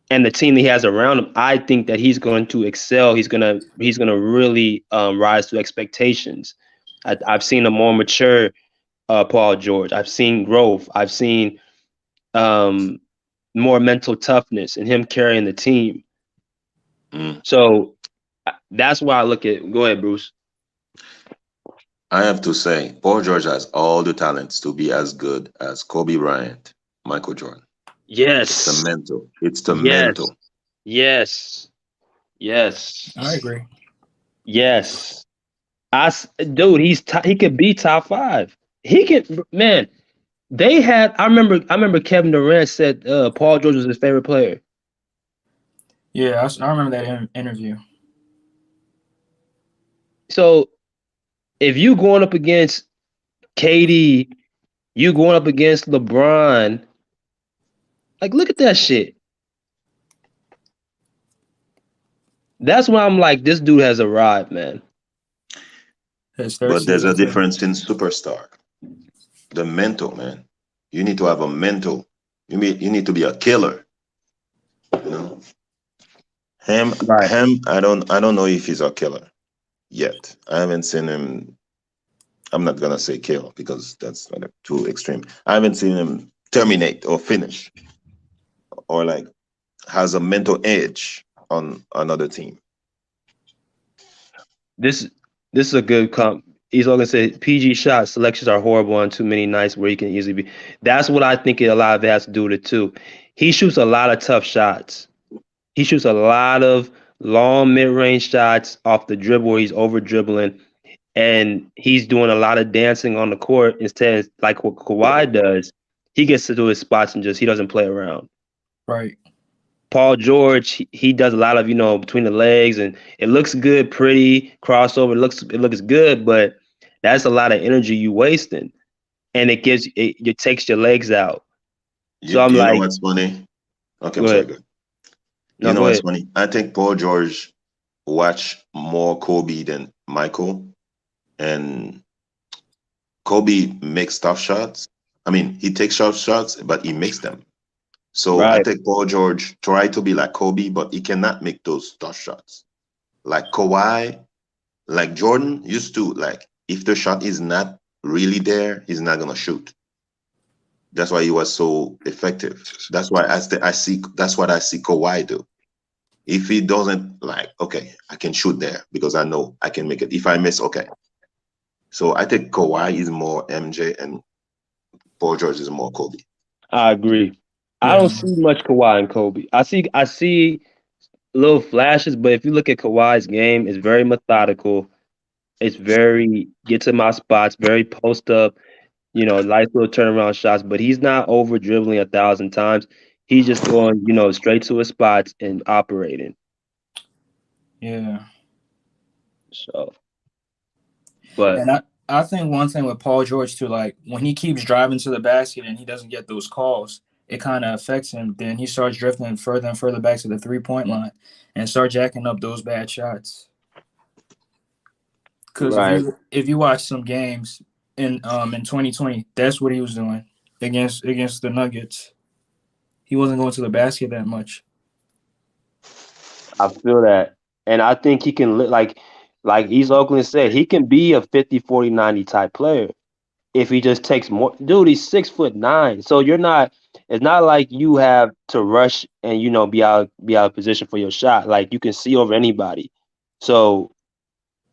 and the team that he has around him, I think that he's going to excel. He's gonna really rise to expectations. I've seen a more mature Paul George. I've seen growth. I've seen more mental toughness and him carrying the team. So that's why I look at. Go ahead, Bruce. I have to say, Paul George has all the talents to be as good as Kobe Bryant, Michael Jordan. Yes. It's the mental. It's the mental. Yes. I agree. Yes. Dude, he could be top 5. He can, man. They had. I remember Kevin Durant said Paul George was his favorite player. Yeah, I remember that interview. So, if you going up against KD, you going up against LeBron, like look at that shit. That's why I'm like, this dude has arrived, man. But there's a difference in superstar. The mental, man. You need to have a mental. You need to be a killer. Him. I don't know if he's a killer yet. I haven't seen him. I'm not gonna say kill because that's like too extreme. I haven't seen him terminate or finish or like has a mental edge on another team. This this is a good comp. He's all gonna say PG shot selections are horrible on too many nights where he can easily be. That's what I think a lot of it has to do with it too. He shoots a lot of tough shots. He shoots a lot of long mid-range shots off the dribble where he's over dribbling, and he's doing a lot of dancing on the court instead of like what Kawhi does. He gets to do his spots and just he doesn't play around. Right. Paul George, he does a lot of between the legs, and it looks good, pretty crossover. It looks good, but that's a lot of energy you wasting, and it takes your legs out. So I'm You know like, what's funny? Okay, go I'm sorry. ahead. Good. You No, know go what's ahead. funny? I think Paul George watched more Kobe than Michael, and Kobe makes tough shots. I mean, he takes tough shots, but he makes them. So I Right, think Paul George tried to be like Kobe, but he cannot make those tough shots. Like Kawhi, like Jordan used to, like, if the shot is not really there, he's not gonna shoot. That's why he was so effective. That's why I see that's what I see Kawhi do. If he doesn't, like, okay, I can shoot there because I know I can make it. If I miss, okay. So I think Kawhi is more MJ and Paul George is more Kobe. I agree. I Yeah. don't see much Kawhi and Kobe. I see little flashes, but if you look at Kawhi's game, it's very methodical. It's very get to my spots, very post up. Nice little turnaround shots, but he's not over dribbling 1,000 times. He's just going, straight to his spots and operating. Yeah. So, but And I think one thing with Paul George too, like when he keeps driving to the basket and he doesn't get those calls, it kind of affects him. Then he starts drifting further and further back to the 3-point line and start jacking up those bad shots. Because if right, you watch some games in 2020, that's what he was doing against the Nuggets. He wasn't going to the basket that much. I feel that, and I think he can like East Oakland said, he can be a 50, 40, 90 type player if he just takes more. Dude, he's 6'9", so you're not. It's not like you have to rush and be out of position for your shot. Like you can see over anybody. So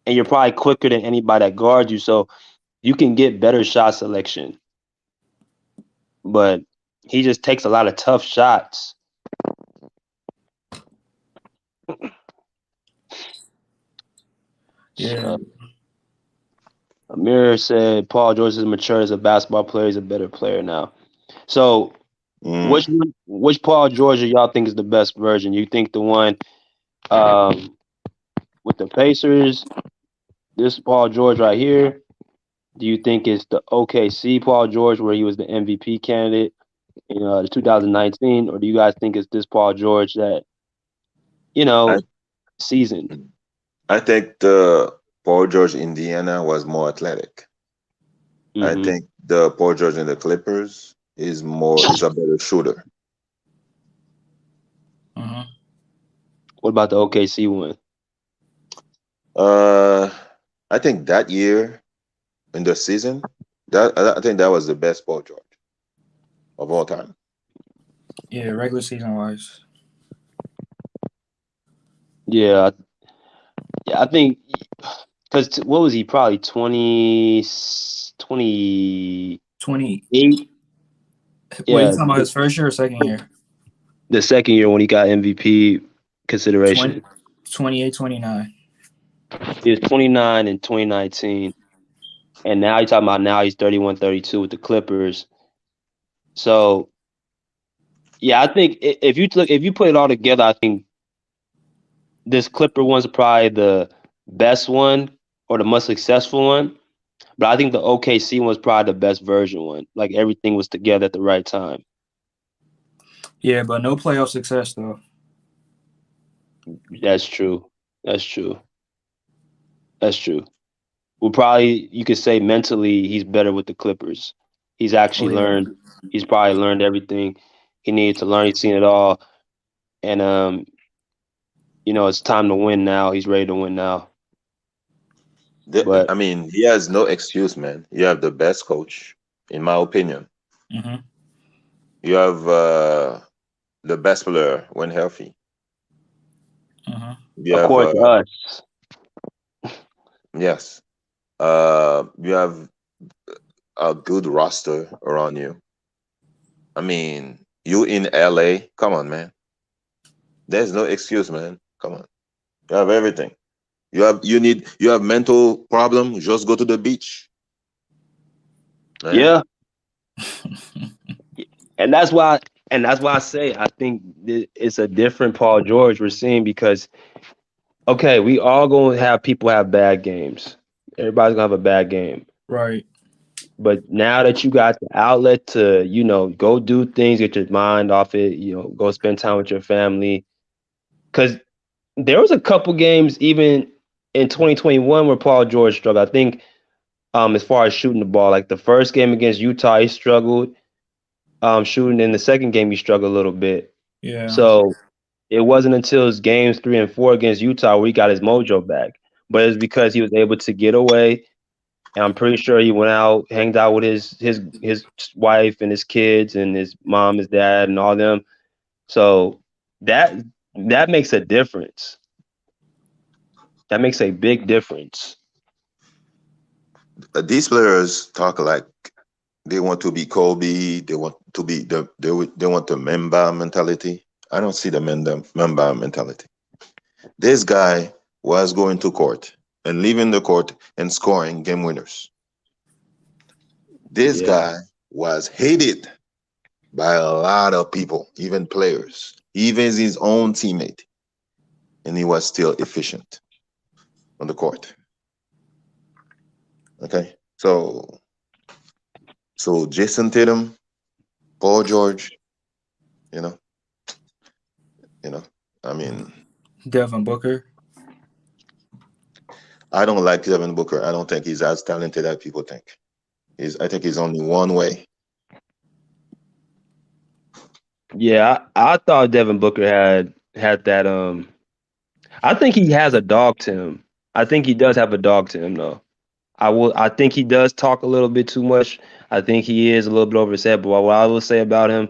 and you're probably quicker than anybody that guards you. So you can get better shot selection, but he just takes a lot of tough shots. Yeah. So Amir said Paul George is mature as a basketball player. He's a better player now. So Mm. which Paul George do y'all think is the best version? You think the one um, with the Pacers, this Paul George right here? Do you think it's the OKC Paul George where he was the MVP candidate in 2019, or do you guys think it's this Paul George that you I know season? I think the Paul George Indiana was more athletic. I Hmm. think the Paul George in the Clippers is a better shooter. Uh-huh. What about the OKC one? Uh, I think that year in the season, that I think that was the best Paul George of all time. Yeah, regular season wise. Yeah, I think because what was he probably 28? 20. Wait, you Yeah, talking about his first year or second year? the second year when he got MVP 20, consideration. 28, 29. He was 29 in 2019, and now you're talking about now he's 31, 32 with the Clippers. So yeah, I think if you put it all together, I think this Clipper one's probably the best one or the most successful one. But I think the OKC was probably the best version one. Like everything was together at the right time. Yeah, but no playoff success though. That's true. That's true. That's true. Well, probably you could say mentally he's better with the Clippers. He's Oh actually yeah. learned. He's probably learned everything he needed to learn. He's seen it all, and it's time to win now. He's ready to win now. But I mean, he has no excuse, man. You have the best coach, in my opinion. Mm-hmm. You have the best player when healthy. Uh-huh. You have according to us. yes. You have a good roster around you. I mean, you in LA. Come on, man. There's no excuse, man. Come on. You have everything. You have mental problem, just go to the beach. Yeah. Yeah, and that's why I say I think it's a different Paul George we're seeing because okay, we all gonna have people have bad games. Everybody's gonna have a bad game. Right. But now that you got the outlet to, go do things, get your mind off it, go spend time with your family. Because there was a couple games even in 2021 where Paul George struggled. I think as far as shooting the ball, like the first game against Utah, he struggled shooting. In the second game, he struggled a little bit. Yeah. So it wasn't until his games 3 and 4 against Utah where he got his mojo back. But it's because he was able to get away. And I'm pretty sure he went out, hanged out with his wife and his kids and his mom, his dad, and all them. So that that makes a difference. That makes a big difference. These players talk like they want to be Kobe. They want to be they want the Memba mentality. I don't see the Memba mentality. This guy was going to court and leaving the court and scoring game winners. This Yeah. guy was hated by a lot of people, even players, even his own teammate, and he was still efficient on the court. Okay, so Jason Tatum, Paul George, you know, you know, I mean, Devin Booker. I don't like Devin Booker. I don't think he's as talented as people think. I think he's only one way. Yeah, I thought Devin Booker had that I think he has a dog to him. I think he does have a dog to him though. I think he does talk a little bit too much. I think he is a little bit over his head, but what I will say about him,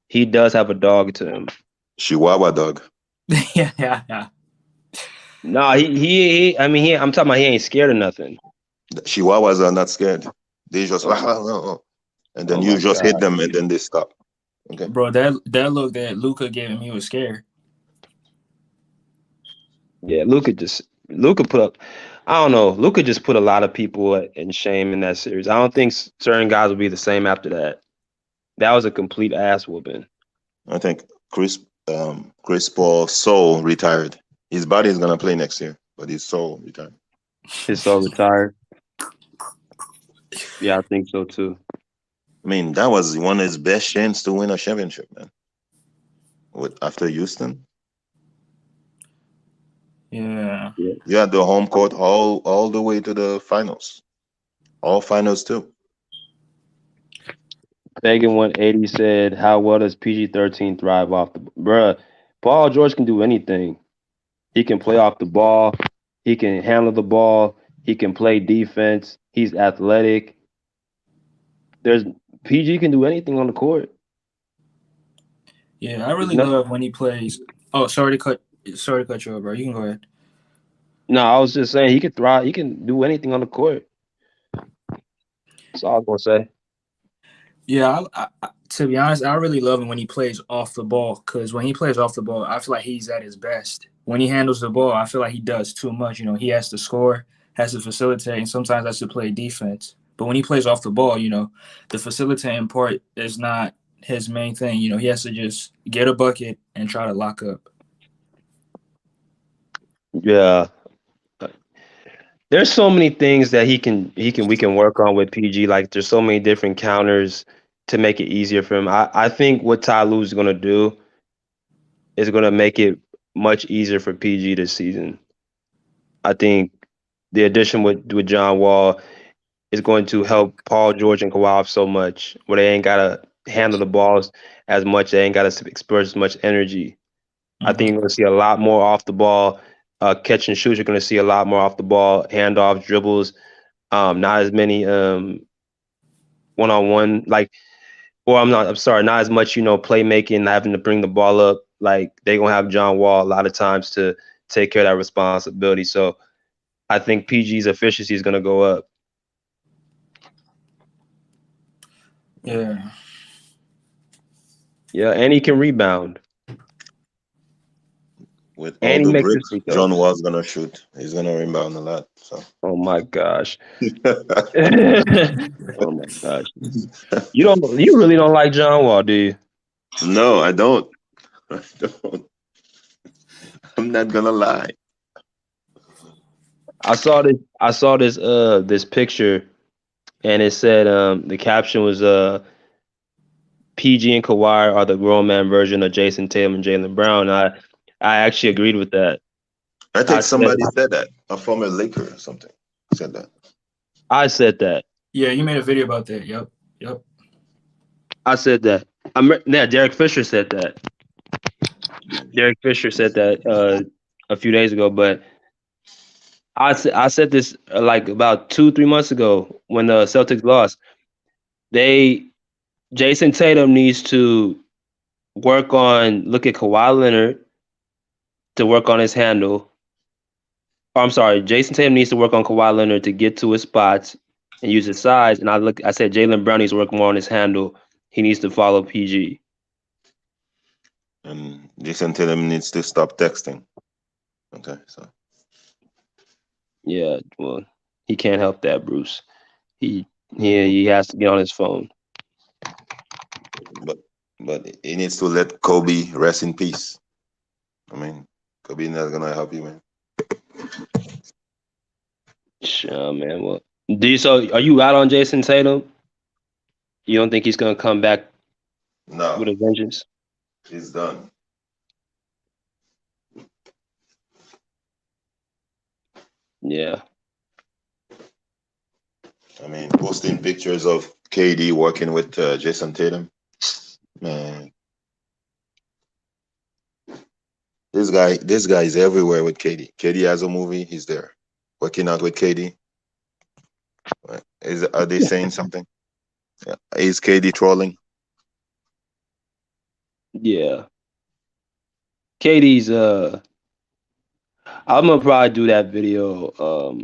he does have a dog to him. Chihuahua dog. Yeah, yeah, yeah. No, I mean I'm talking about he ain't scared of nothing. The Chihuahuas are not scared. They just Oh my, and oh then you my just hit God. them and then they stop. Okay. Bro, that look that Luca gave him, he was scared. Yeah, Luca put up. I don't know. Luca just put a lot of people in shame in that series. I don't think certain guys will be the same after that. That was a complete ass whooping. I think Chris Paul's soul retired. His body is gonna play next year, but his soul retired. His soul retired. Yeah, I think so too. I mean, that was one of his best chance to win a championship, man. With after Houston, Yeah. Yeah. you had the home court all the way to the finals, all finals too. Fagan 180 said, "How well does PG-13 thrive off the bruh? Paul George can do anything. He can play off the ball. He can handle the ball. He can play defense. He's athletic. There's PG can do anything on the court. Yeah, I There's really nothing. love when he plays. Oh, sorry to cut you off, bro. You can go ahead. No, I was just saying he could thrive. He can do anything on the court. That's all I was gonna say. Yeah, to be honest, I really love him when he plays off the ball because when he plays off the ball, I feel like he's at his best. When he handles the ball, I feel like he does too much. He has to score, has to facilitate, and sometimes has to play defense. But when he plays off the ball, the facilitating part is not his main thing. He has to just get a bucket and try to lock up. Yeah. There's so many things that we can work on with PG. Like there's so many different counters to make it easier for him. I think what Ty Lue's gonna do is gonna make it much easier for PG this season. I think the addition with John Wall is going to help Paul George and Kawhi off so much, where they ain't gotta handle the balls as much. They ain't gotta express as much energy. I think Hmm. you're going to see a lot more off the ball catch and shoots. You're going to see a lot more off the ball handoffs, dribbles. Not as many one on one I'm sorry, not as much playmaking, having to bring the ball up. Like they're gonna have John Wall a lot of times to take care of that responsibility. So I think PG's efficiency is going to go up. Yeah. Yeah, and he can rebound. With all And he the makes his bricks free John throws. Wall's gonna shoot, he's gonna rebound a lot. So Oh my gosh. Oh my gosh. You really don't like John Wall, do you? no, I don't. I don't. I'm not gonna lie. I saw this picture and it said the caption was PG and Kawhi are the grown man version of Jason Tatum and Jaylen Brown. I actually agreed with that. I I think said somebody said that. A former Laker or something said that. I said that. Yeah, you made a video about that. Yep. Yep. I said that. Yeah, Derek Fisher said that. Derek Fisher said that a few days ago, but I said this like about 2-3 months ago when the Celtics lost. They Jason Tatum needs to look at Kawhi Leonard to work on his handle. Oh, I'm sorry, Jason Tatum needs to work on Kawhi Leonard to get to his spots and use his size. And I said Jaylen Brown needs to work more on his handle. He needs to follow PG. And Jason Tatum needs to stop texting. Okay, so Yeah, well, he can't help that, Bruce. He has to get on his phone. but he needs to let Kobe rest in peace. I mean, Kobe not gonna help you, man. Sure, man. Well, are you out on Jason Tatum? You don't think he's gonna come back with No, a vengeance? he's done. Yeah. I mean, posting pictures of KD working with Jason Tatum. Man, this guy is everywhere with KD. KD has a movie, he's there. Working out with KD. Are they saying something? Yeah. Is KD trolling? Yeah. Katie's I'm gonna probably do that video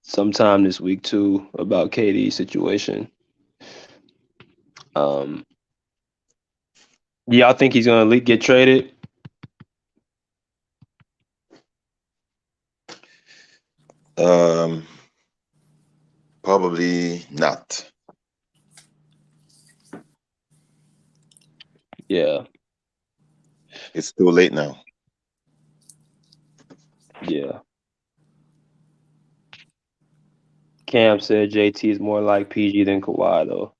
sometime this week too about Katie's situation. Um y'all think he's gonna get traded? Um, Probably not. Yeah, It's too late now. yeah. Cam said JT is more like PG than Kawhi though.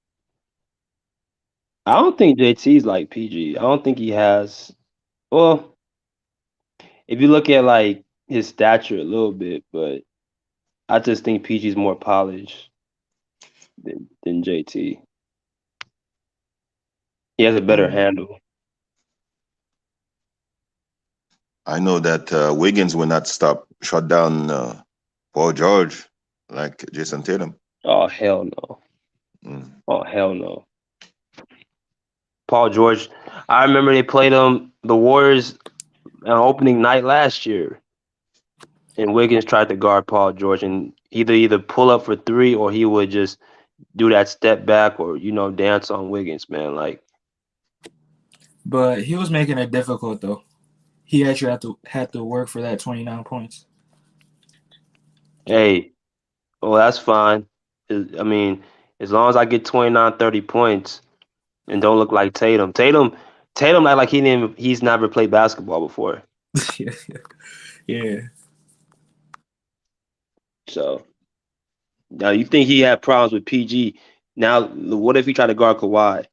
I don't think JT's like PG. I don't think he has well, if you look at like his stature a little bit, but I just think PG's more polished than JT. He has a better Mm. handle. I know that Wiggins will not shut down Paul George like Jason Tatum. Oh hell no. Mm. Oh hell no. Paul George. I remember they played the Warriors on opening night last year, and Wiggins tried to guard Paul George, and either pull up for three or he would just do that step back or dance on Wiggins, man. Like, But he was making it difficult though. He actually had to work for that 29 points. hey, well that's fine. I mean, as long as I get 29, 30 points and don't look like Tatum. Tatum act like he's never played basketball before. Yeah. Yeah. So now you think he had problems with PG. Now what if he tried to guard Kawhi?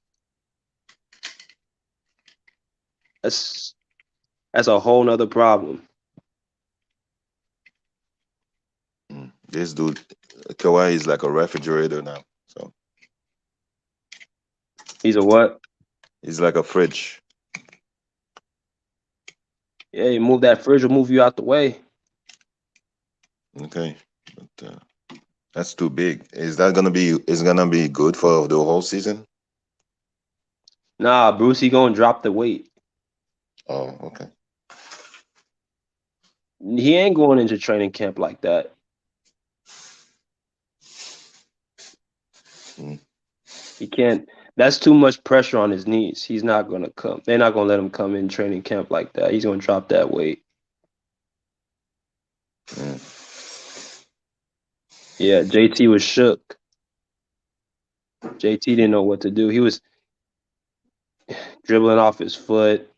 That's that's a whole nother problem. This dude, Kawhi is like a refrigerator now. So He's a what? he's like a fridge. Yeah, you move that fridge will move you out the way. Okay, but that's too big. Is gonna be good for the whole season? Nah, Brucey gonna drop the weight. Oh, okay. He ain't going into training camp like that. Mm. He can't. That's too much pressure on his knees. He's not gonna come. They're not gonna let him come in training camp like that. He's gonna drop that weight. Mm. Yeah, JT was shook. JT didn't know what to do. He was dribbling off his foot.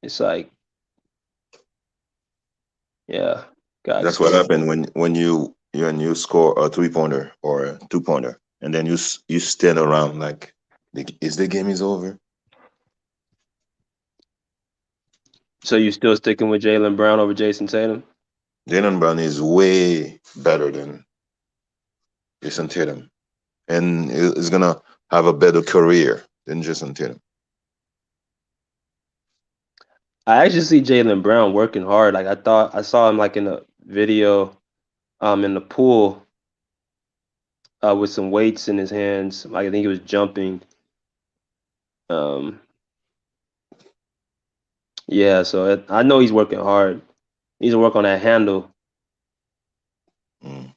It's like, yeah, got That's what exposed. happened when you score a 3-pointer or a 2-pointer, and then you stand around like, is the game is over? So you still sticking with Jaylen Brown over Jason Tatum? Jalen Brown is way better than Jason Tatum, and is gonna have a better career than Jason Tatum. I actually see Jaylen Brown working hard. Like I thought I saw him like in a video in the pool with some weights in his hands. Like I think he was jumping. Um yeah, so I know he's working hard. He needs to work on that handle. Mm.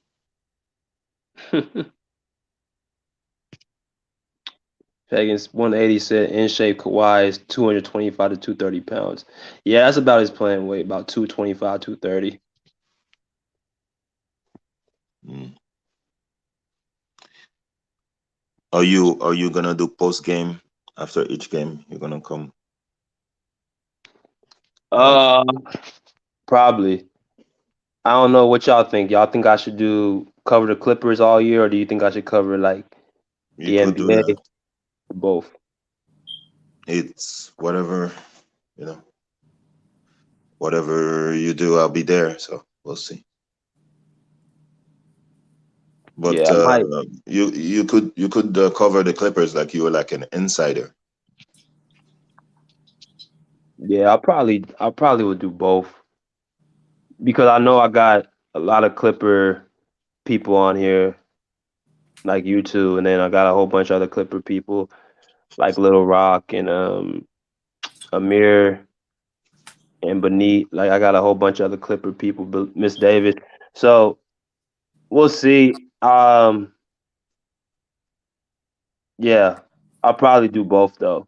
Pagans 180 said in shape Kawhi is 225 to 230 pounds. Yeah, that's about his playing weight, about 225, 230. Mm. Are you gonna do post game after each game? You're gonna come live? Uh Probably. I don't know what y'all think. Y'all think I should do cover the Clippers all year, or do you think I should cover like You the could do NBA that. or both? It's whatever, you know. Whatever you do, I'll be there. So we'll see. But Yeah, I might. you could cover the Clippers like you were like an insider. Yeah, I probably would do both because I know I got a lot of Clipper people on here, like you two, and then I got a whole bunch of other Clipper people like Little Rock and Amir and Benit. Like I got a whole bunch of other Clipper people, Miss Davis. So we'll see. Yeah, I'll probably do both though.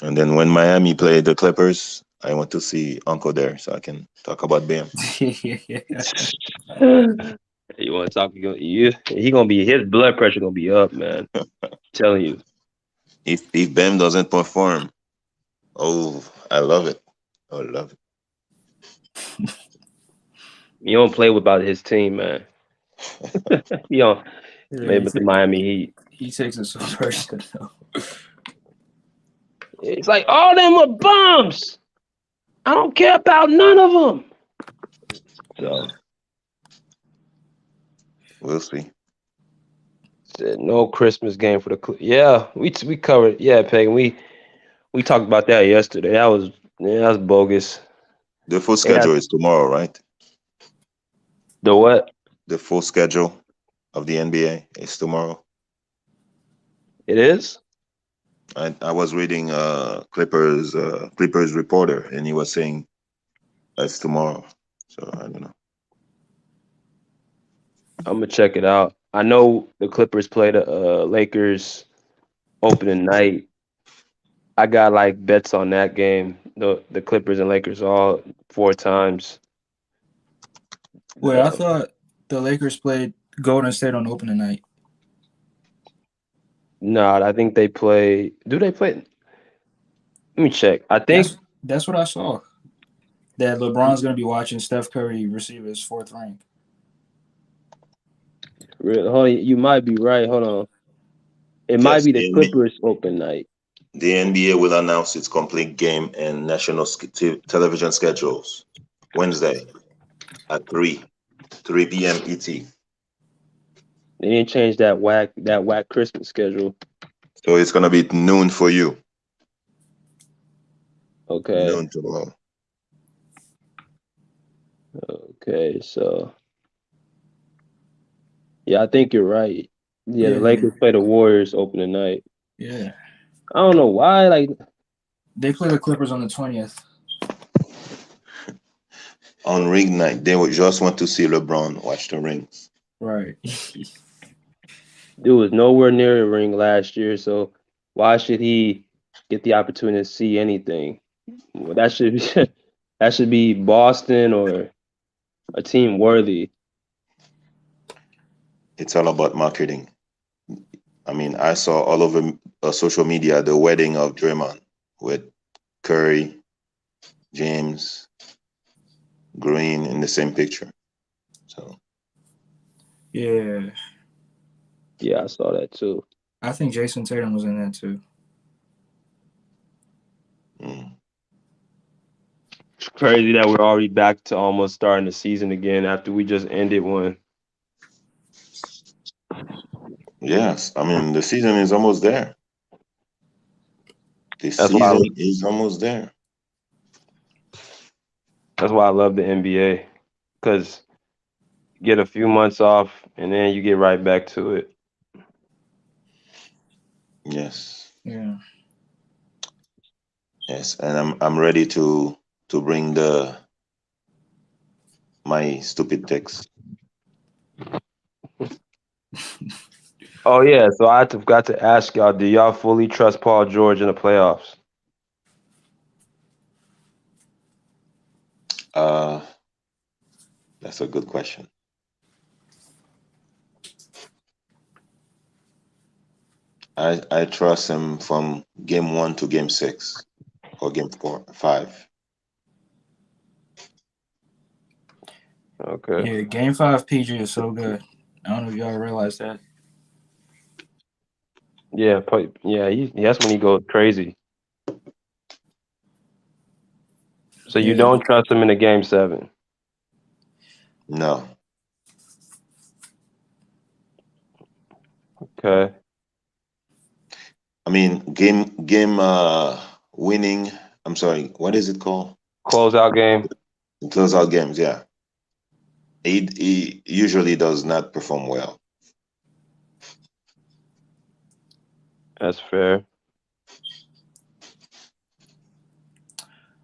And then when Miami played the Clippers, I went to see Uncle there so I can talk about Bam. Yeah. You want to talk? He gonna be his blood pressure gonna be up, man. Telling you, If Bam doesn't perform, oh, I love it. I love you don't play without his team, man. You know, Yeah, maybe with the Miami Heat. he takes it so personal. It's like all them were bums. I don't care about none of them. So We'll see. said no Christmas game for the yeah. We covered Pagan. We talked about that yesterday. That was bogus. The full They got schedule is tomorrow, right? the what? The full schedule of the NBA is tomorrow. It is. I was reading Clippers reporter, and he was saying it's tomorrow. So I don't know. I'm gonna check it out. I know the Clippers play the Lakers opening night. I got like bets on that game. The Clippers and Lakers all 4 times. Wait, I thought the Lakers played Golden State on opening night. No, I think they play. Do they play? Let me check. I think That's what I saw. That LeBron's gonna be watching Steph Curry receive his fourth ring. hold on, you might be right. Hold on. It might Yes, be the Clippers open night. the NBA will announce its complete game and national television schedules Wednesday at 3 p.m. ET. They didn't change that whack Christmas schedule. So it's gonna be noon for you. Okay. Noon tomorrow. Okay. So yeah, I think you're right. Yeah, the Yeah, Lakers play the Warriors opening night. yeah. I don't know why. Like They play the Clippers on the 20th. on ring night, they would just want to see LeBron watch the rings. Right. Dude was nowhere near a ring last year, so why should he get the opportunity to see anything? Well, that should be that should be Boston or a team worthy. It's all about marketing. I mean, I saw all over social media the wedding of Draymond with Curry, James, Green in the same picture. So Yeah. Yeah, I saw that too. I think Jason Tatum was in that too. mm, It's crazy that we're already back to almost starting the season again after we just ended one. yes, I mean the season is almost there. The That's why season is almost there. that's why I love the NBA because get a few months off and then you get right back to it. Yes, Yeah. yes, and I'm ready to bring the my stupid text. Oh yeah, so I forgot to ask y'all, do y'all fully trust Paul George in the playoffs? Uh, that's a good question. I trust him from game one to game six or game four, five. Okay. Yeah. Game 5 PG is so good. I don't know if y'all realize that. Yeah, yeah, that's when he goes crazy. So you Yeah. don't trust him in the game 7. No, Okay. I mean game winning. I'm sorry, what is it called? Closeout game. Closeout games. Yeah, he usually does not perform well. That's fair.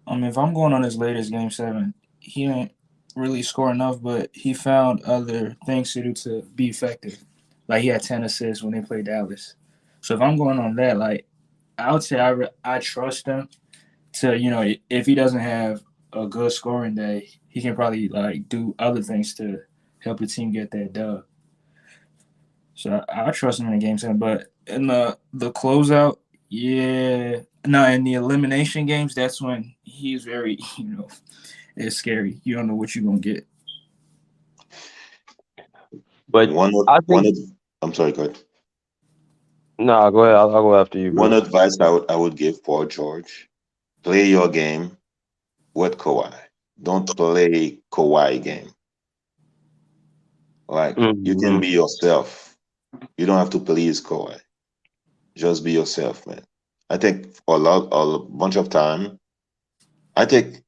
If I'm going on his latest Game 7, he didn't really score enough, but he found other things to do to be effective. Like he had 10 assists when they played Dallas. So if I'm going on that, like I would say I trust him to if he doesn't have a good scoring day, he can probably like do other things to help the team get that dub. So I trust him in the Game 7, but in the closeout, yeah, no, in the elimination games, that's when he's very it's scary. You don't know what you're gonna get. But One I one. think I'm sorry, go ahead. no, go ahead. I'll go after you, One Bruce. advice I would give Paul George: play your game with Kawhi. Don't play Kawhi game. Like you can Hmm. be yourself. You don't have to please Kawhi. Just be yourself, man. I think for a bunch of time, I think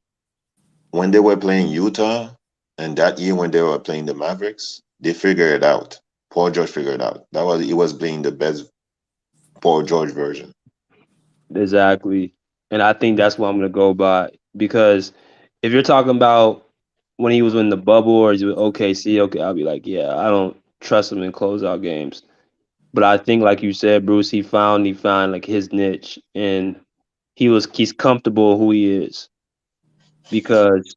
when they were playing Utah and that year when they were playing the Mavericks, they figured it out. Paul George figured it out. That was he was playing the best Paul George version. Exactly. And I think that's what I'm gonna go by because if you're talking about when he was in the bubble or he's with OKC, okay, I'll be like, yeah, I don't trust him in closeout games. But I think, like you said, Bruce, he found like his niche, and he's comfortable who he is because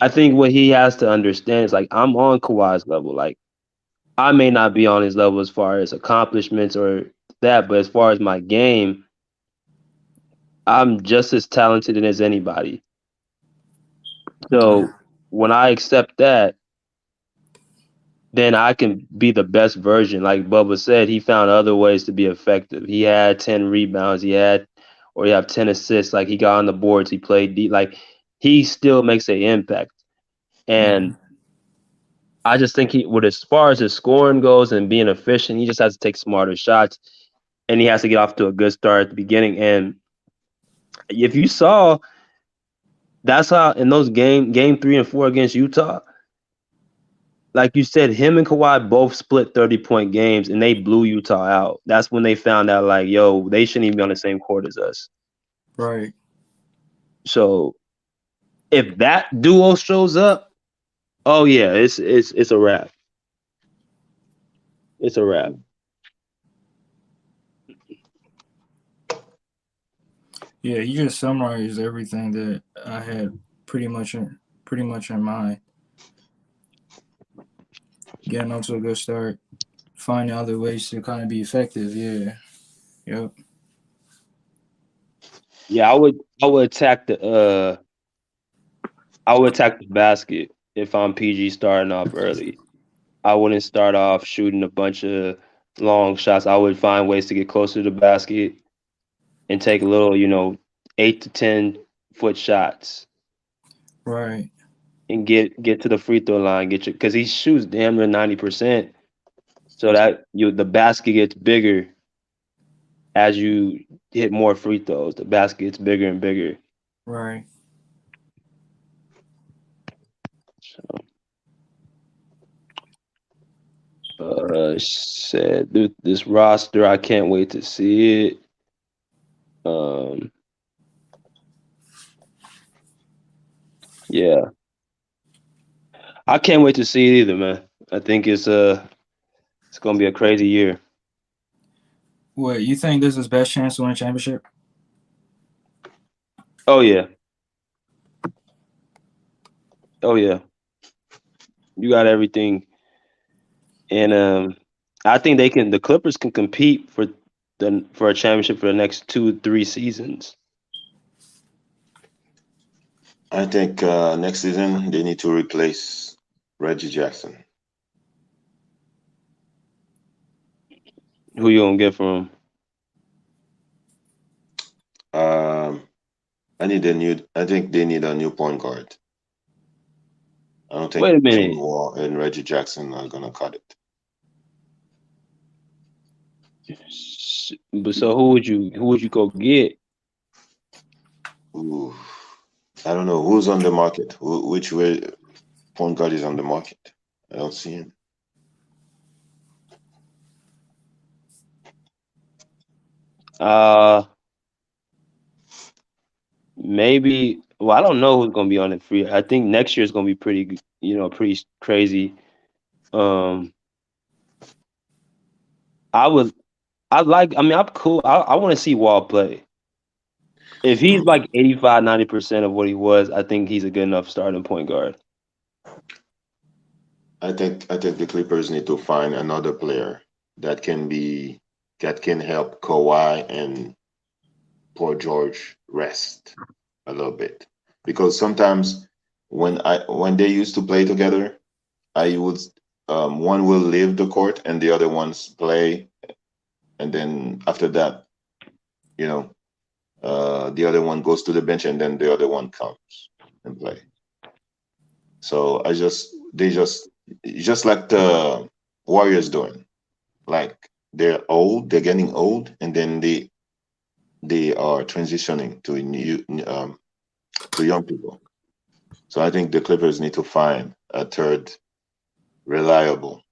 I think what he has to understand is like I'm on Kawhi's level. Like I may not be on his level as far as accomplishments or that, but as far as my game, I'm just as talented as anybody. Yeah. So when I accept that, then I can be the best version. Like Bubba said, he found other ways to be effective. He had 10 rebounds, or he had 10 assists. Like he got on the boards, he played deep. Like he still makes an impact. And Hmm. I just think with as far as his scoring goes and being efficient, he just has to take smarter shots, and he has to get off to a good start at the beginning. And if you saw, that's how in those game 3 and 4 against Utah, like you said, him and Kawhi both split 30-point games and they blew Utah out. That's when they found out, like, yo, they shouldn't even be on the same court as us. Right. So If that duo shows up, oh yeah, it's a wrap. It's a wrap. Yeah, you just summarized everything that I had pretty much in mind. Getting off to a good start, finding other ways to kind of be effective. Yeah, yep, Yeah, I would attack the basket if I'm PG starting off early. I wouldn't start off shooting a bunch of long shots. I would find ways to get closer to the basket and take little, 8 to 10 foot shots right, and get to the free throw line. Get your because he shoots damn near 90%, so that the basket gets bigger as you hit more free throws. The basket gets bigger and bigger. right. Said this roster, I can't wait to see it. Um, yeah, I can't wait to see it either, man. I think it's gonna be a crazy year. What you think this is his best chance to win a championship? Oh yeah, oh yeah. You got everything, and I think they can. The Clippers can compete for a championship for the next 2 3 seasons. I think next season they need to replace Reggie Jackson. Who you gonna get from? Um, I think they need a new point guard. I don't Wait a think John minute. Wall and Reggie Jackson are gonna cut it. But so who would you go get? Ooh, I don't know who's on the market. Which way point guard is on the market? I don't see him. Uh, maybe. Well, I don't know who's gonna be on it free. I think next year is gonna be pretty, pretty crazy. Um, I would. I like. I mean, I'm cool. I want to see Wall play. If he's like 85, 90% of what he was, I think he's a good enough starting point guard. I think the Clippers need to find another player that can help Kawhi and Paul George rest a little bit. Because sometimes when they used to play together, I would one will leave the court and the other ones play, and then after that, you know, the other one goes to the bench and then the other one comes and play. So they just like the Warriors doing. Like they're getting old, and then they are transitioning to young people. So I think the Clippers need to find a third reliable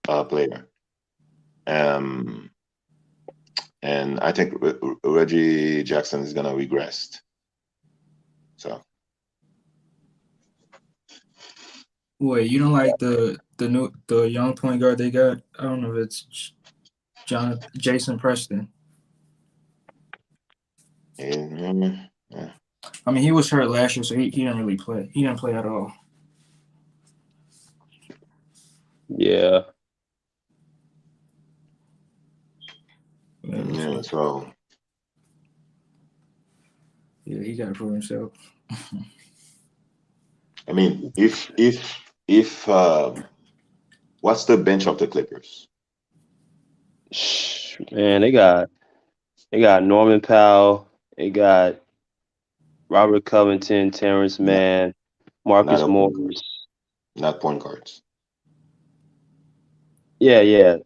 player. Um, and I think Reggie Jackson is gonna regress. So Wait, you don't like the young point guard they got? I don't know if it's Jason Preston. yeah. I mean, he was hurt last year, so he didn't really play. He didn't play at all. Yeah. Yeah, so Yeah, he got to prove himself. I mean, if what's the bench of the Clippers? Man, they got Norman Powell, they got Robert Covington, Terrence Not Mann, not Marcus a point guard, Morris. not point guards. Yeah, yeah.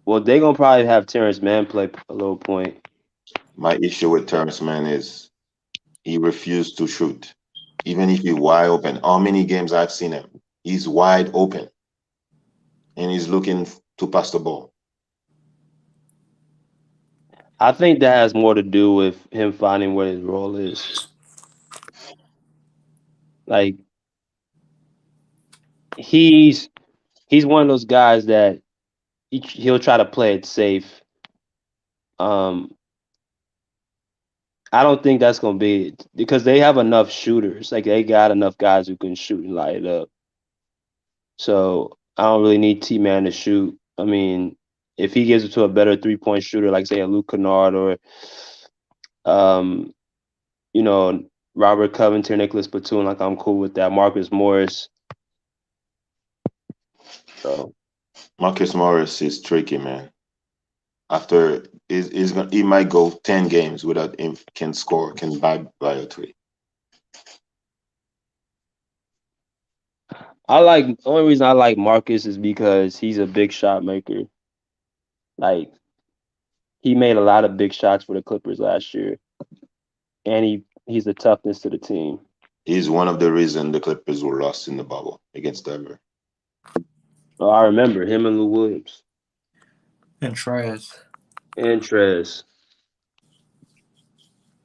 Well, they gonna probably have Terrence Mann play a little point. My issue with Terrence Mann is he refused to shoot, even if he's wide open. How many games I've seen him? He's wide open and he's looking to pass the ball. I think that has more to do with him finding what his role is. Like he's he's one of those guys that he'll try to play it safe. Um, I don't think that's gonna be it because they have enough shooters. Like they got enough guys who can shoot and light it up. So I don't really need T Man to shoot. I mean, if he gives it to a better 3-point shooter, like say a Luke Kennard or um, you know, Robert Covington, Nicholas Batum, like I'm cool with that. Marcus Morris. So Marcus Morris is tricky, man. After he might go 10 games without him can score, can buy a three. I like the only reason I like Marcus is because he's a big shot maker. Like he made a lot of big shots for the Clippers last year, and he's a toughness to the team. He's one of the reasons the Clippers were lost in the bubble against Denver. Oh, I remember him and Lou Williams And Trez. and Trez,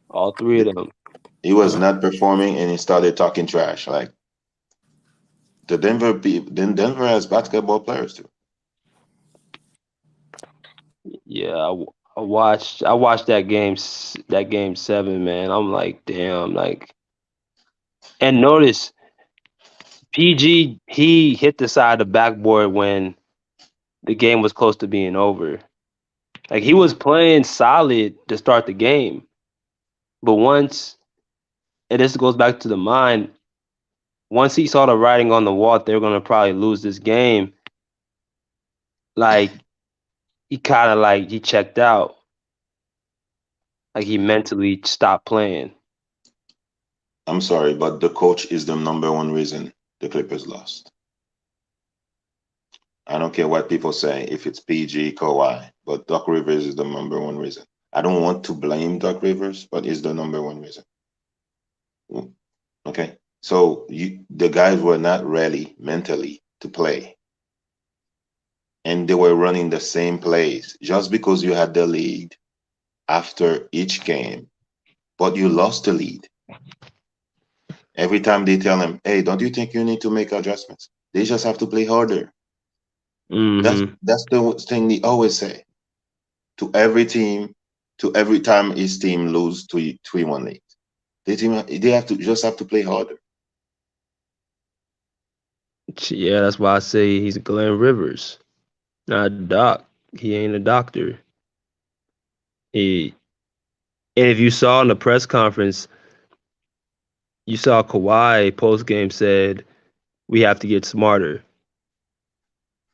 all three of them. He was not performing, and he started talking trash. Like the Denver people, then Denver has basketball players too. Yeah, I watched that game 7, man. I'm like, damn, like, and notice PG he hit the side of the backboard when the game was close to being over. Like he was playing solid to start the game, but once and this goes back to the mind. Once he saw the writing on the wall, they're gonna probably lose this game. Like he kind of like he checked out. Like he mentally stopped playing. I'm sorry, but the coach is the number one reason the Clippers lost. I don't care what people say, if it's PG, Kawhi, but Doc Rivers is the number one reason. I don't want to blame Doc Rivers, but it's the number one reason. Okay, so the guys were not ready mentally to play, and they were running the same plays just because you had the lead after each game, but you lost the lead. Every time they tell them, "Hey, don't you think you need to make adjustments?" They just have to play harder. Mm-hmm. That's the thing they always say to every team, to every time his team lose to 3-1 lead. They have to play harder. Yeah, that's why I say he's Glenn Rivers, not a doc. He ain't a doctor. He and if you saw in the press conference, you saw Kawhi post game said we have to get smarter.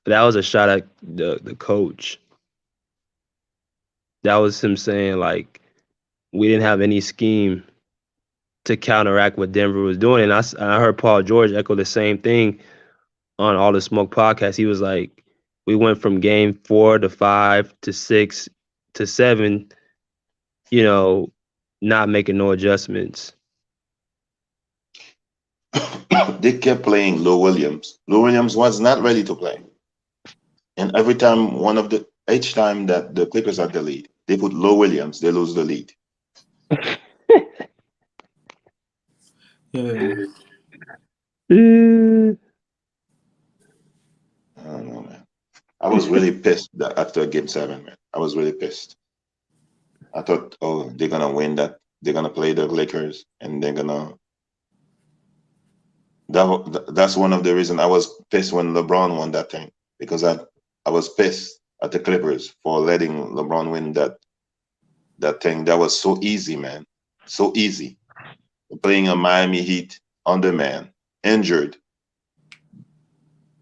That was a shot at the coach. That was him saying like we didn't have any scheme to counteract what Denver was doing, and I heard Paul George echo the same thing on All the Smoke podcast. He was like, we went from game 4 to 5 to 6 to 7, not making no adjustments. They kept playing Lou Williams. Lou Williams was not ready to play. And each time that the Clippers had the lead, they put Lou Williams, they lose the lead. Yeah. I don't know, man. I was really pissed after game 7, man. I was really pissed. I thought, oh, they're gonna win that. They're gonna play the Lakers, and they're gonna. That's one of the reasons I was pissed when LeBron won that thing, because I was pissed at the Clippers for letting LeBron win that thing. That was so easy, man. So easy. Playing a Miami Heat underman, injured,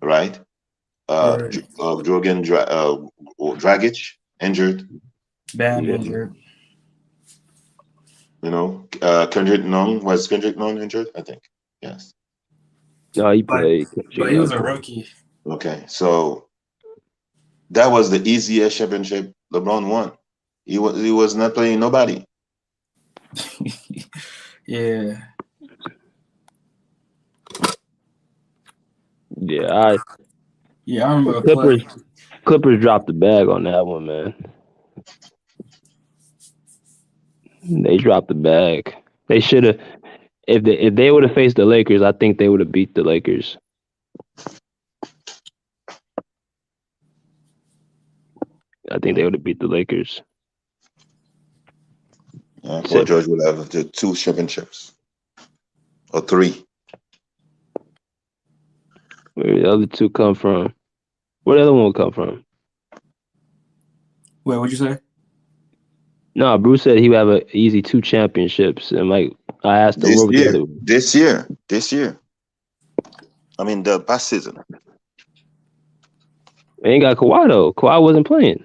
right? Right. Dragic injured. Bam Yeah. injured. Kendrick Nunn, was Kendrick Nunn injured? I think. Yes. No, he But played. but he was a rookie. Okay, so that was the easiest championship LeBron won. He was not playing nobody. Yeah. Yeah, Yeah, I remember a Clippers play. Clippers dropped the bag on that one, man. They dropped the bag. They should have. If they would have faced the Lakers, I think they would have beat the Lakers. I think they would have beat the Lakers. Paul Except George will have the 2 championships or 3. where the other two come from. Where the other one come from? Wait, what'd you say? No, Bruce said he would have an easy 2 championships, and like I asked him, This where were the year, other? this year. I mean, the past season. They ain't got Kawhi though. Kawhi wasn't playing.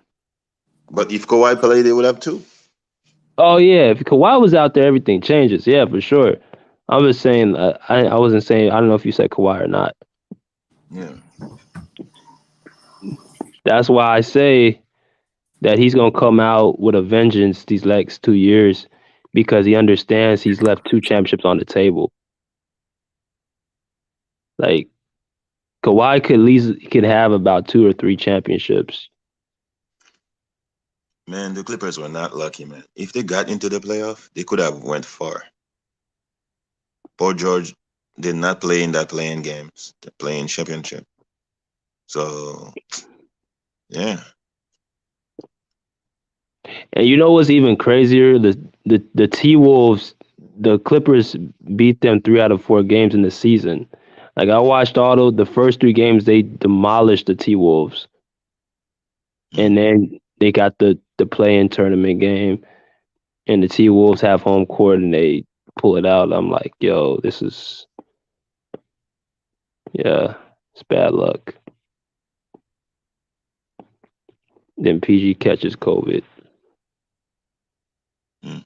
But if Kawhi played, they would have 2. Oh yeah, if Kawhi was out there, everything changes. Yeah, for sure. I was saying, I wasn't saying. I don't know if you said Kawhi or not. Yeah. That's why I say that he's gonna come out with a vengeance these next 2 years because he understands he's left 2 championships on the table. Like Kawhi could have about 2 or 3 championships. Man, the Clippers were not lucky, man. If they got into the playoff, they could have went far. Paul George did not play in that playing games, the playing championship. So, yeah. And you know what's even crazier? The T Wolves, the Clippers beat them 3 out of 4 games in the season. Like I watched all the first 3 games, they demolished the T Wolves, and then they got the play-in tournament game, and the T Wolves have home court and they pull it out. I'm like, yo, this is it's bad luck. Then PG catches COVID. Mm.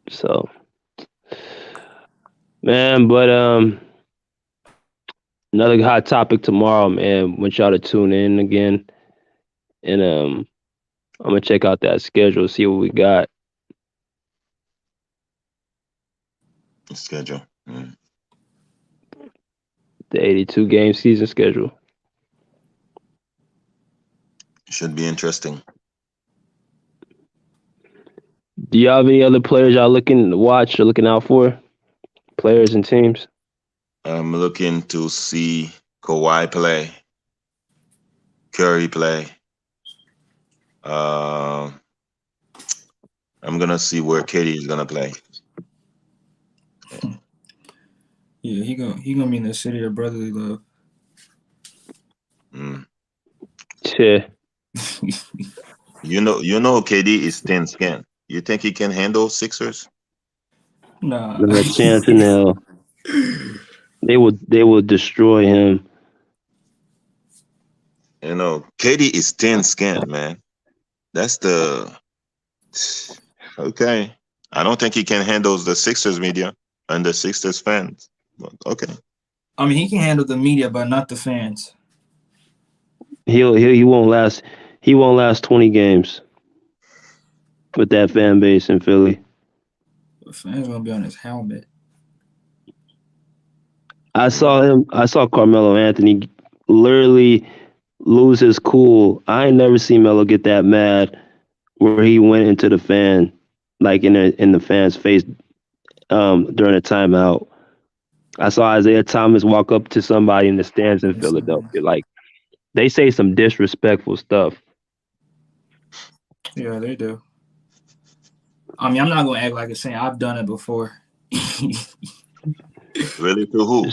So, man, but another hot topic tomorrow, man. Want y'all to tune in again, and I'm gonna check out that schedule, see what we got. Schedule. Mm. The 82 game season schedule. Should be interesting. Do y'all have any other players y'all looking to watch or looking out for? Players and teams? I'm looking to see Kawhi play, Curry play. I'm gonna see where Katie is gonna play. Yeah, he gonna be in the city of brotherly love. Mm. Yeah. You know, KD is thin skinned. You think he can handle Sixers? Nah. Not a chance in hell. They will destroy him. You know, KD is thin skinned, man. That's the okay. I don't think he can handle the Sixers media and the Sixers fans. But okay. I mean, he can handle the media, but not the fans. He won't last. He won't last 20 games with that fan base in Philly. The fans gonna be on his helmet. I saw Carmelo Anthony literally lose his cool. I ain't never seen Melo get that mad where he went into the fan, like in the fan's face during a timeout. I saw Isaiah Thomas walk up to somebody in the stands in Philadelphia. Like they say some disrespectful stuff. Yeah, they do. I mean, I'm not gonna act like it's saying I've done it before. Really, to who?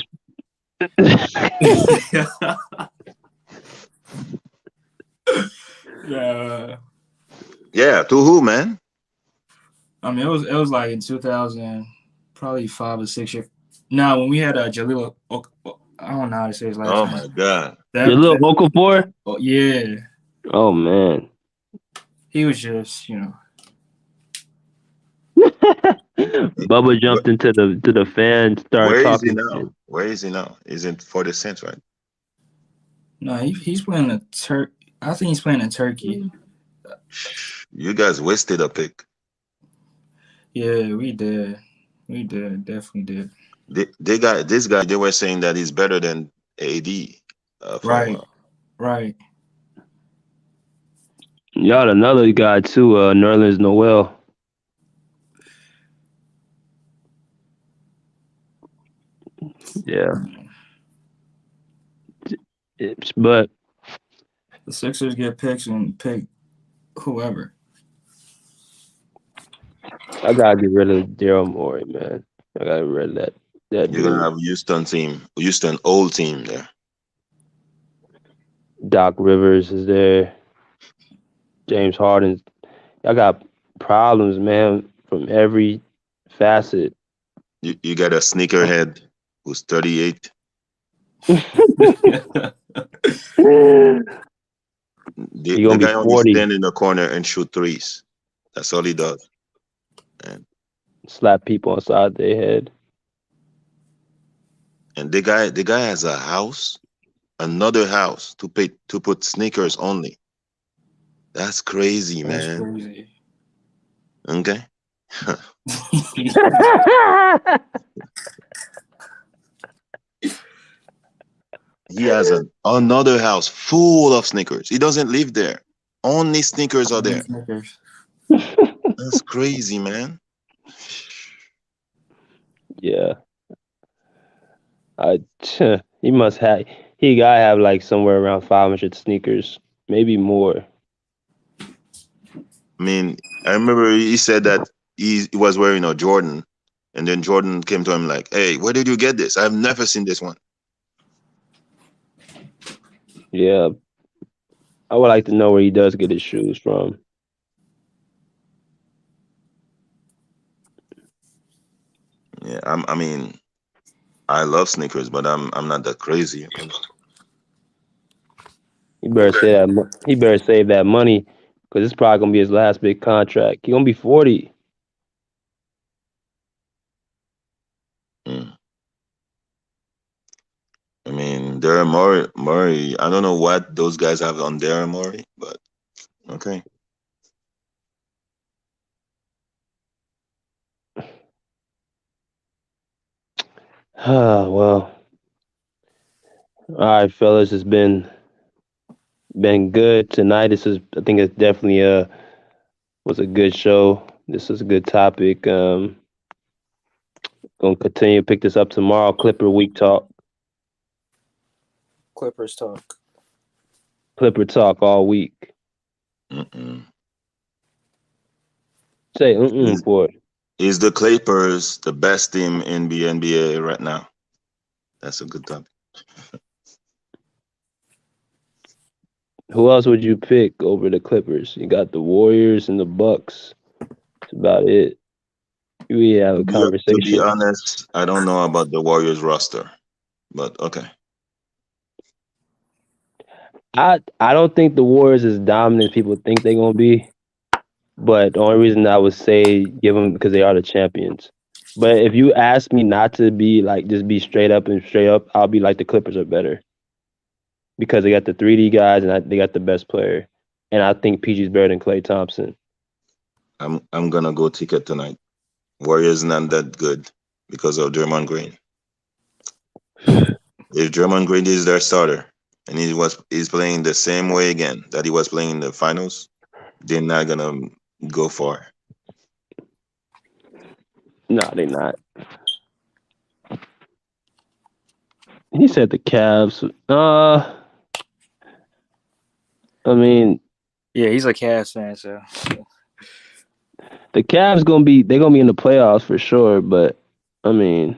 Yeah. Yeah, to who, man? I mean, it was like in 2000, probably 5 or 6 years. Now, when we had Jaleel, I don't know how to say his last Oh name. my God. Your little Okafor? Oh, yeah. Oh man. He was just, Bubba jumped into the fan, started Where is talking. he now? Where is he now? Is it for the Saints, right? No, he's playing in I think he's playing in Turkey. You guys wasted a pick. Yeah, we did. We did. Definitely did. They got this guy. They were saying that he's better than AD. Right. Right. You got another guy too, Nerlens Noel. Yeah, but The Sixers get picks and pick whoever. I gotta get rid of Daryl Morey, man. I gotta get rid of that You're gonna dude. have Houston old team there. Doc Rivers is there. James Harden. I got problems, man, from every facet. You got a sneakerhead who's 38. The, You're the gonna be guy only 40. stand in the corner and shoot threes. That's all he does. And Slap people inside their head. and the guy has a house, another house to put sneakers only. That's crazy, That's man. crazy. Okay. He has another house full of sneakers. He doesn't live there. Only sneakers are there. Snickers. That's crazy, man. Yeah, I he must have he gotta have like somewhere around 500 sneakers, maybe more. I mean, I remember he said that he was wearing a Jordan, and then Jordan came to him like, "Hey, where did you get this? I've never seen this one." Yeah, I would like to know where he does get his shoes from. Yeah, I mean, I love sneakers, but I'm not that crazy. I mean, He better say that. He better save that money because it's probably gonna be his last big contract. He gonna be 40. mm. I mean, Daryl Murray. I don't know what those guys have on Daryl Murray, but okay. Well, all right, fellas, it's been good tonight. I think it's definitely was a good show. This is a good topic. Gonna continue to pick this up tomorrow. Clipper week talk. Clippers talk. Clipper talk all week. Mm-mm. Say Is, for it. is the Clippers the best team in the NBA right now? That's a good topic. Who else would you pick over the Clippers? You got the Warriors and the Bucks. That's about it. We have a To be conversation. honest, I don't know about the Warriors roster, but okay. I don't think the Warriors as dominant as people think they're gonna be. But the only reason I would say give them because they are the champions. But if you ask me not to be like just be straight up and straight up, I'll be like the Clippers are better because they got the 3D guys and they got the best player, and I think PG's better than Klay Thompson. I'm gonna go ticket tonight. Warriors not that good because of Draymond Green. If Draymond Green is their starter and he's playing the same way again that he was playing in the finals, they're not gonna go far. No, they not. He said the Cavs. I mean Yeah, he's a Cavs fan, so the Cavs they're gonna be in the playoffs for sure, but I mean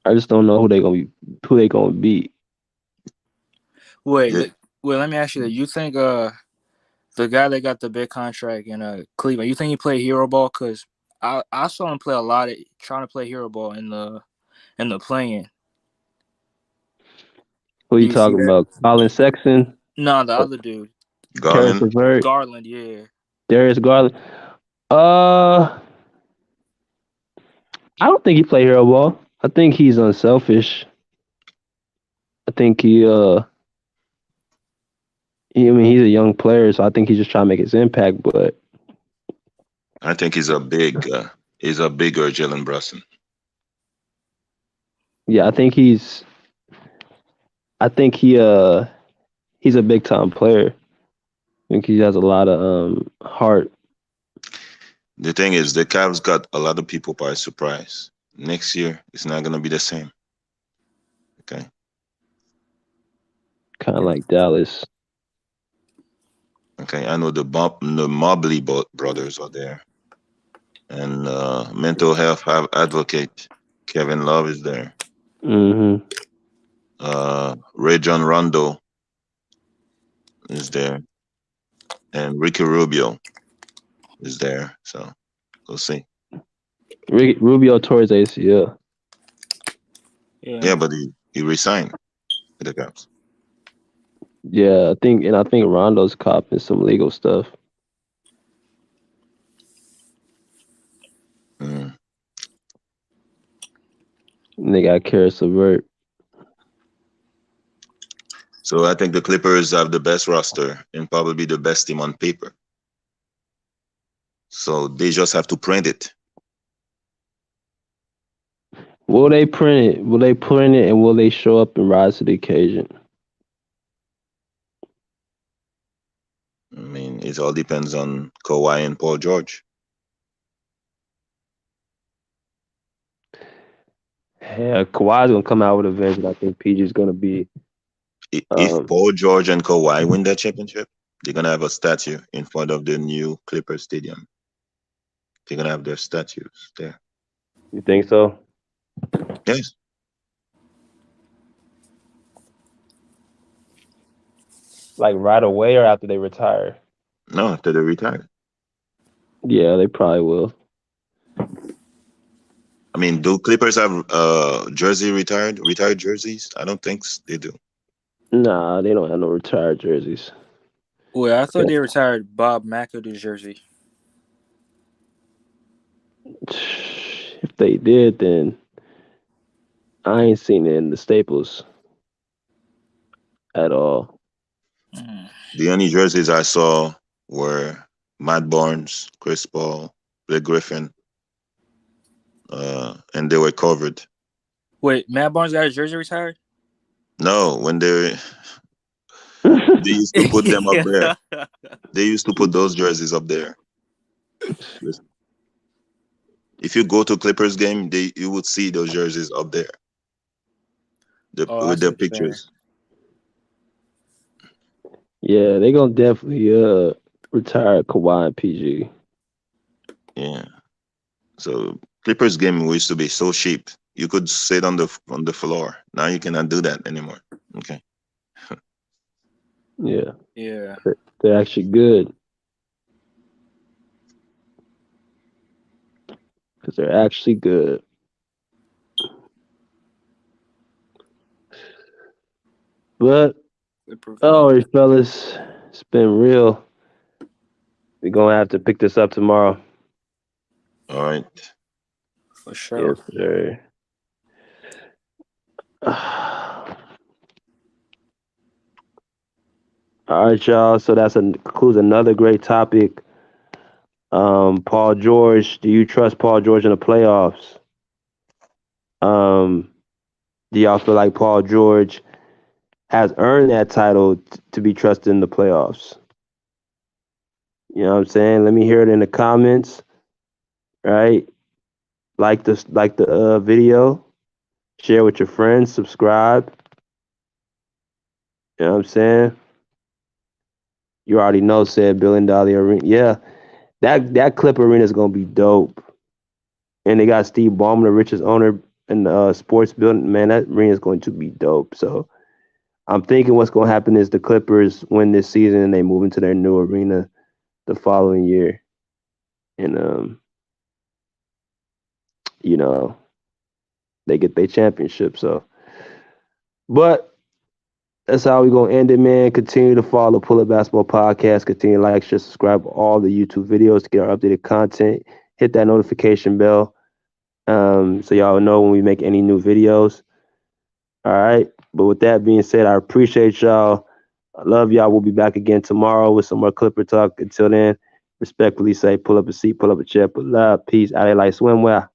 I just don't know who they gonna beat. wait, Yeah, let me ask you that. You think the guy that got the big contract in Cleveland, you think he played hero ball? Cause I saw him play a lot of trying to play hero ball in the playing. Who Do you you see talking that? about? Colin Sexton, No, the other dude, Karis Garland. LeVert, Garland. Yeah, Darius Garland. I don't think he played hero ball. I think he's unselfish. I think I mean, he's a young player, so I think he's just trying to make his impact. But I think he's a bigger Jalen Brunson. yeah, I think he's a big time player. think he has a lot of heart. The thing is, the Cavs got a lot of people by surprise. Next year, it's not gonna be the same. Okay. Kind of like Dallas. Okay. I know the Mobley brothers are there, and mental health advocate Kevin Love is there. Mm-hmm. Ray John Rondo is there, and Ricky Rubio is there. So we'll see. Rubio tore his ACL. Yeah. Yeah, but he resigned with the Cavs. Yeah, I think Rondo's copping some legal stuff. Mm. And they got Karis LeVert. So I think the Clippers have the best roster and probably the best team on paper. So they just have to print it. Will they print it? Will they print it, and will they show up and rise to the occasion? I mean, it all depends on Kawhi and Paul George. Yeah, Kawhi's gonna come out with a vengeance. I think PG's gonna be. If Paul George and Kawhi win that championship, they're gonna have a statue in front of the new Clippers Stadium. They're gonna have their statues there. You think so? Yes. Like right away or after they retire? No, after they retire. Yeah, they probably will. I mean, do Clippers have jersey retired jerseys? I don't think they do. Nah, they don't have no retired jerseys. Well, I thought Yeah. they retired Bob McAdoo's jersey. If they did, then I ain't seen it in the Staples at all. The only jerseys I saw were Matt Barnes, Chris Paul, Blake Griffin, and they were covered. Wait, Matt Barnes got his jersey retired? No, when they used to put them up there. They used to put those jerseys up there. If you go to Clippers game, you would see those jerseys up there. Oh, I With see their what you're saying. pictures. Yeah, they gonna definitely retire Kawhi and PG. Yeah. So Clippers game used to be so cheap. You could sit on the floor. Now you cannot do that anymore. Okay. Yeah, Yeah. they're actually good because they're actually good. But oh, fellas, it's been real. We're gonna have to pick this up tomorrow. All right. For sure. Yes, sir. All right, y'all. So that concludes another great topic. Paul George. Do you trust Paul George in the playoffs? Do y'all feel like Paul George has earned that title to be trusted in the playoffs? You know what I'm saying? Let me hear it in the comments. Right? Like the video. Share with your friends. Subscribe. You know what I'm saying? You already know, said $1 billion arena. Yeah, that Clip arena is gonna be dope. And they got Steve Ballmer, the richest owner in the sports building. Man, that arena is going to be dope. So I'm thinking what's gonna happen is the Clippers win this season and they move into their new arena the following year. And you know, they get their championship. So, but that's how we gonna end it, man. Continue to follow Pull Up Basketball Podcast. Continue to like, share, subscribe to all the YouTube videos to get our updated content. Hit that notification bell, so y'all know when we make any new videos. All right. But with that being said, I appreciate y'all. I love y'all. We'll be back again tomorrow with some more Clipper talk. Until then, respectfully say, pull up a seat, pull up a chair, pull up. Peace. Out of like swimwear.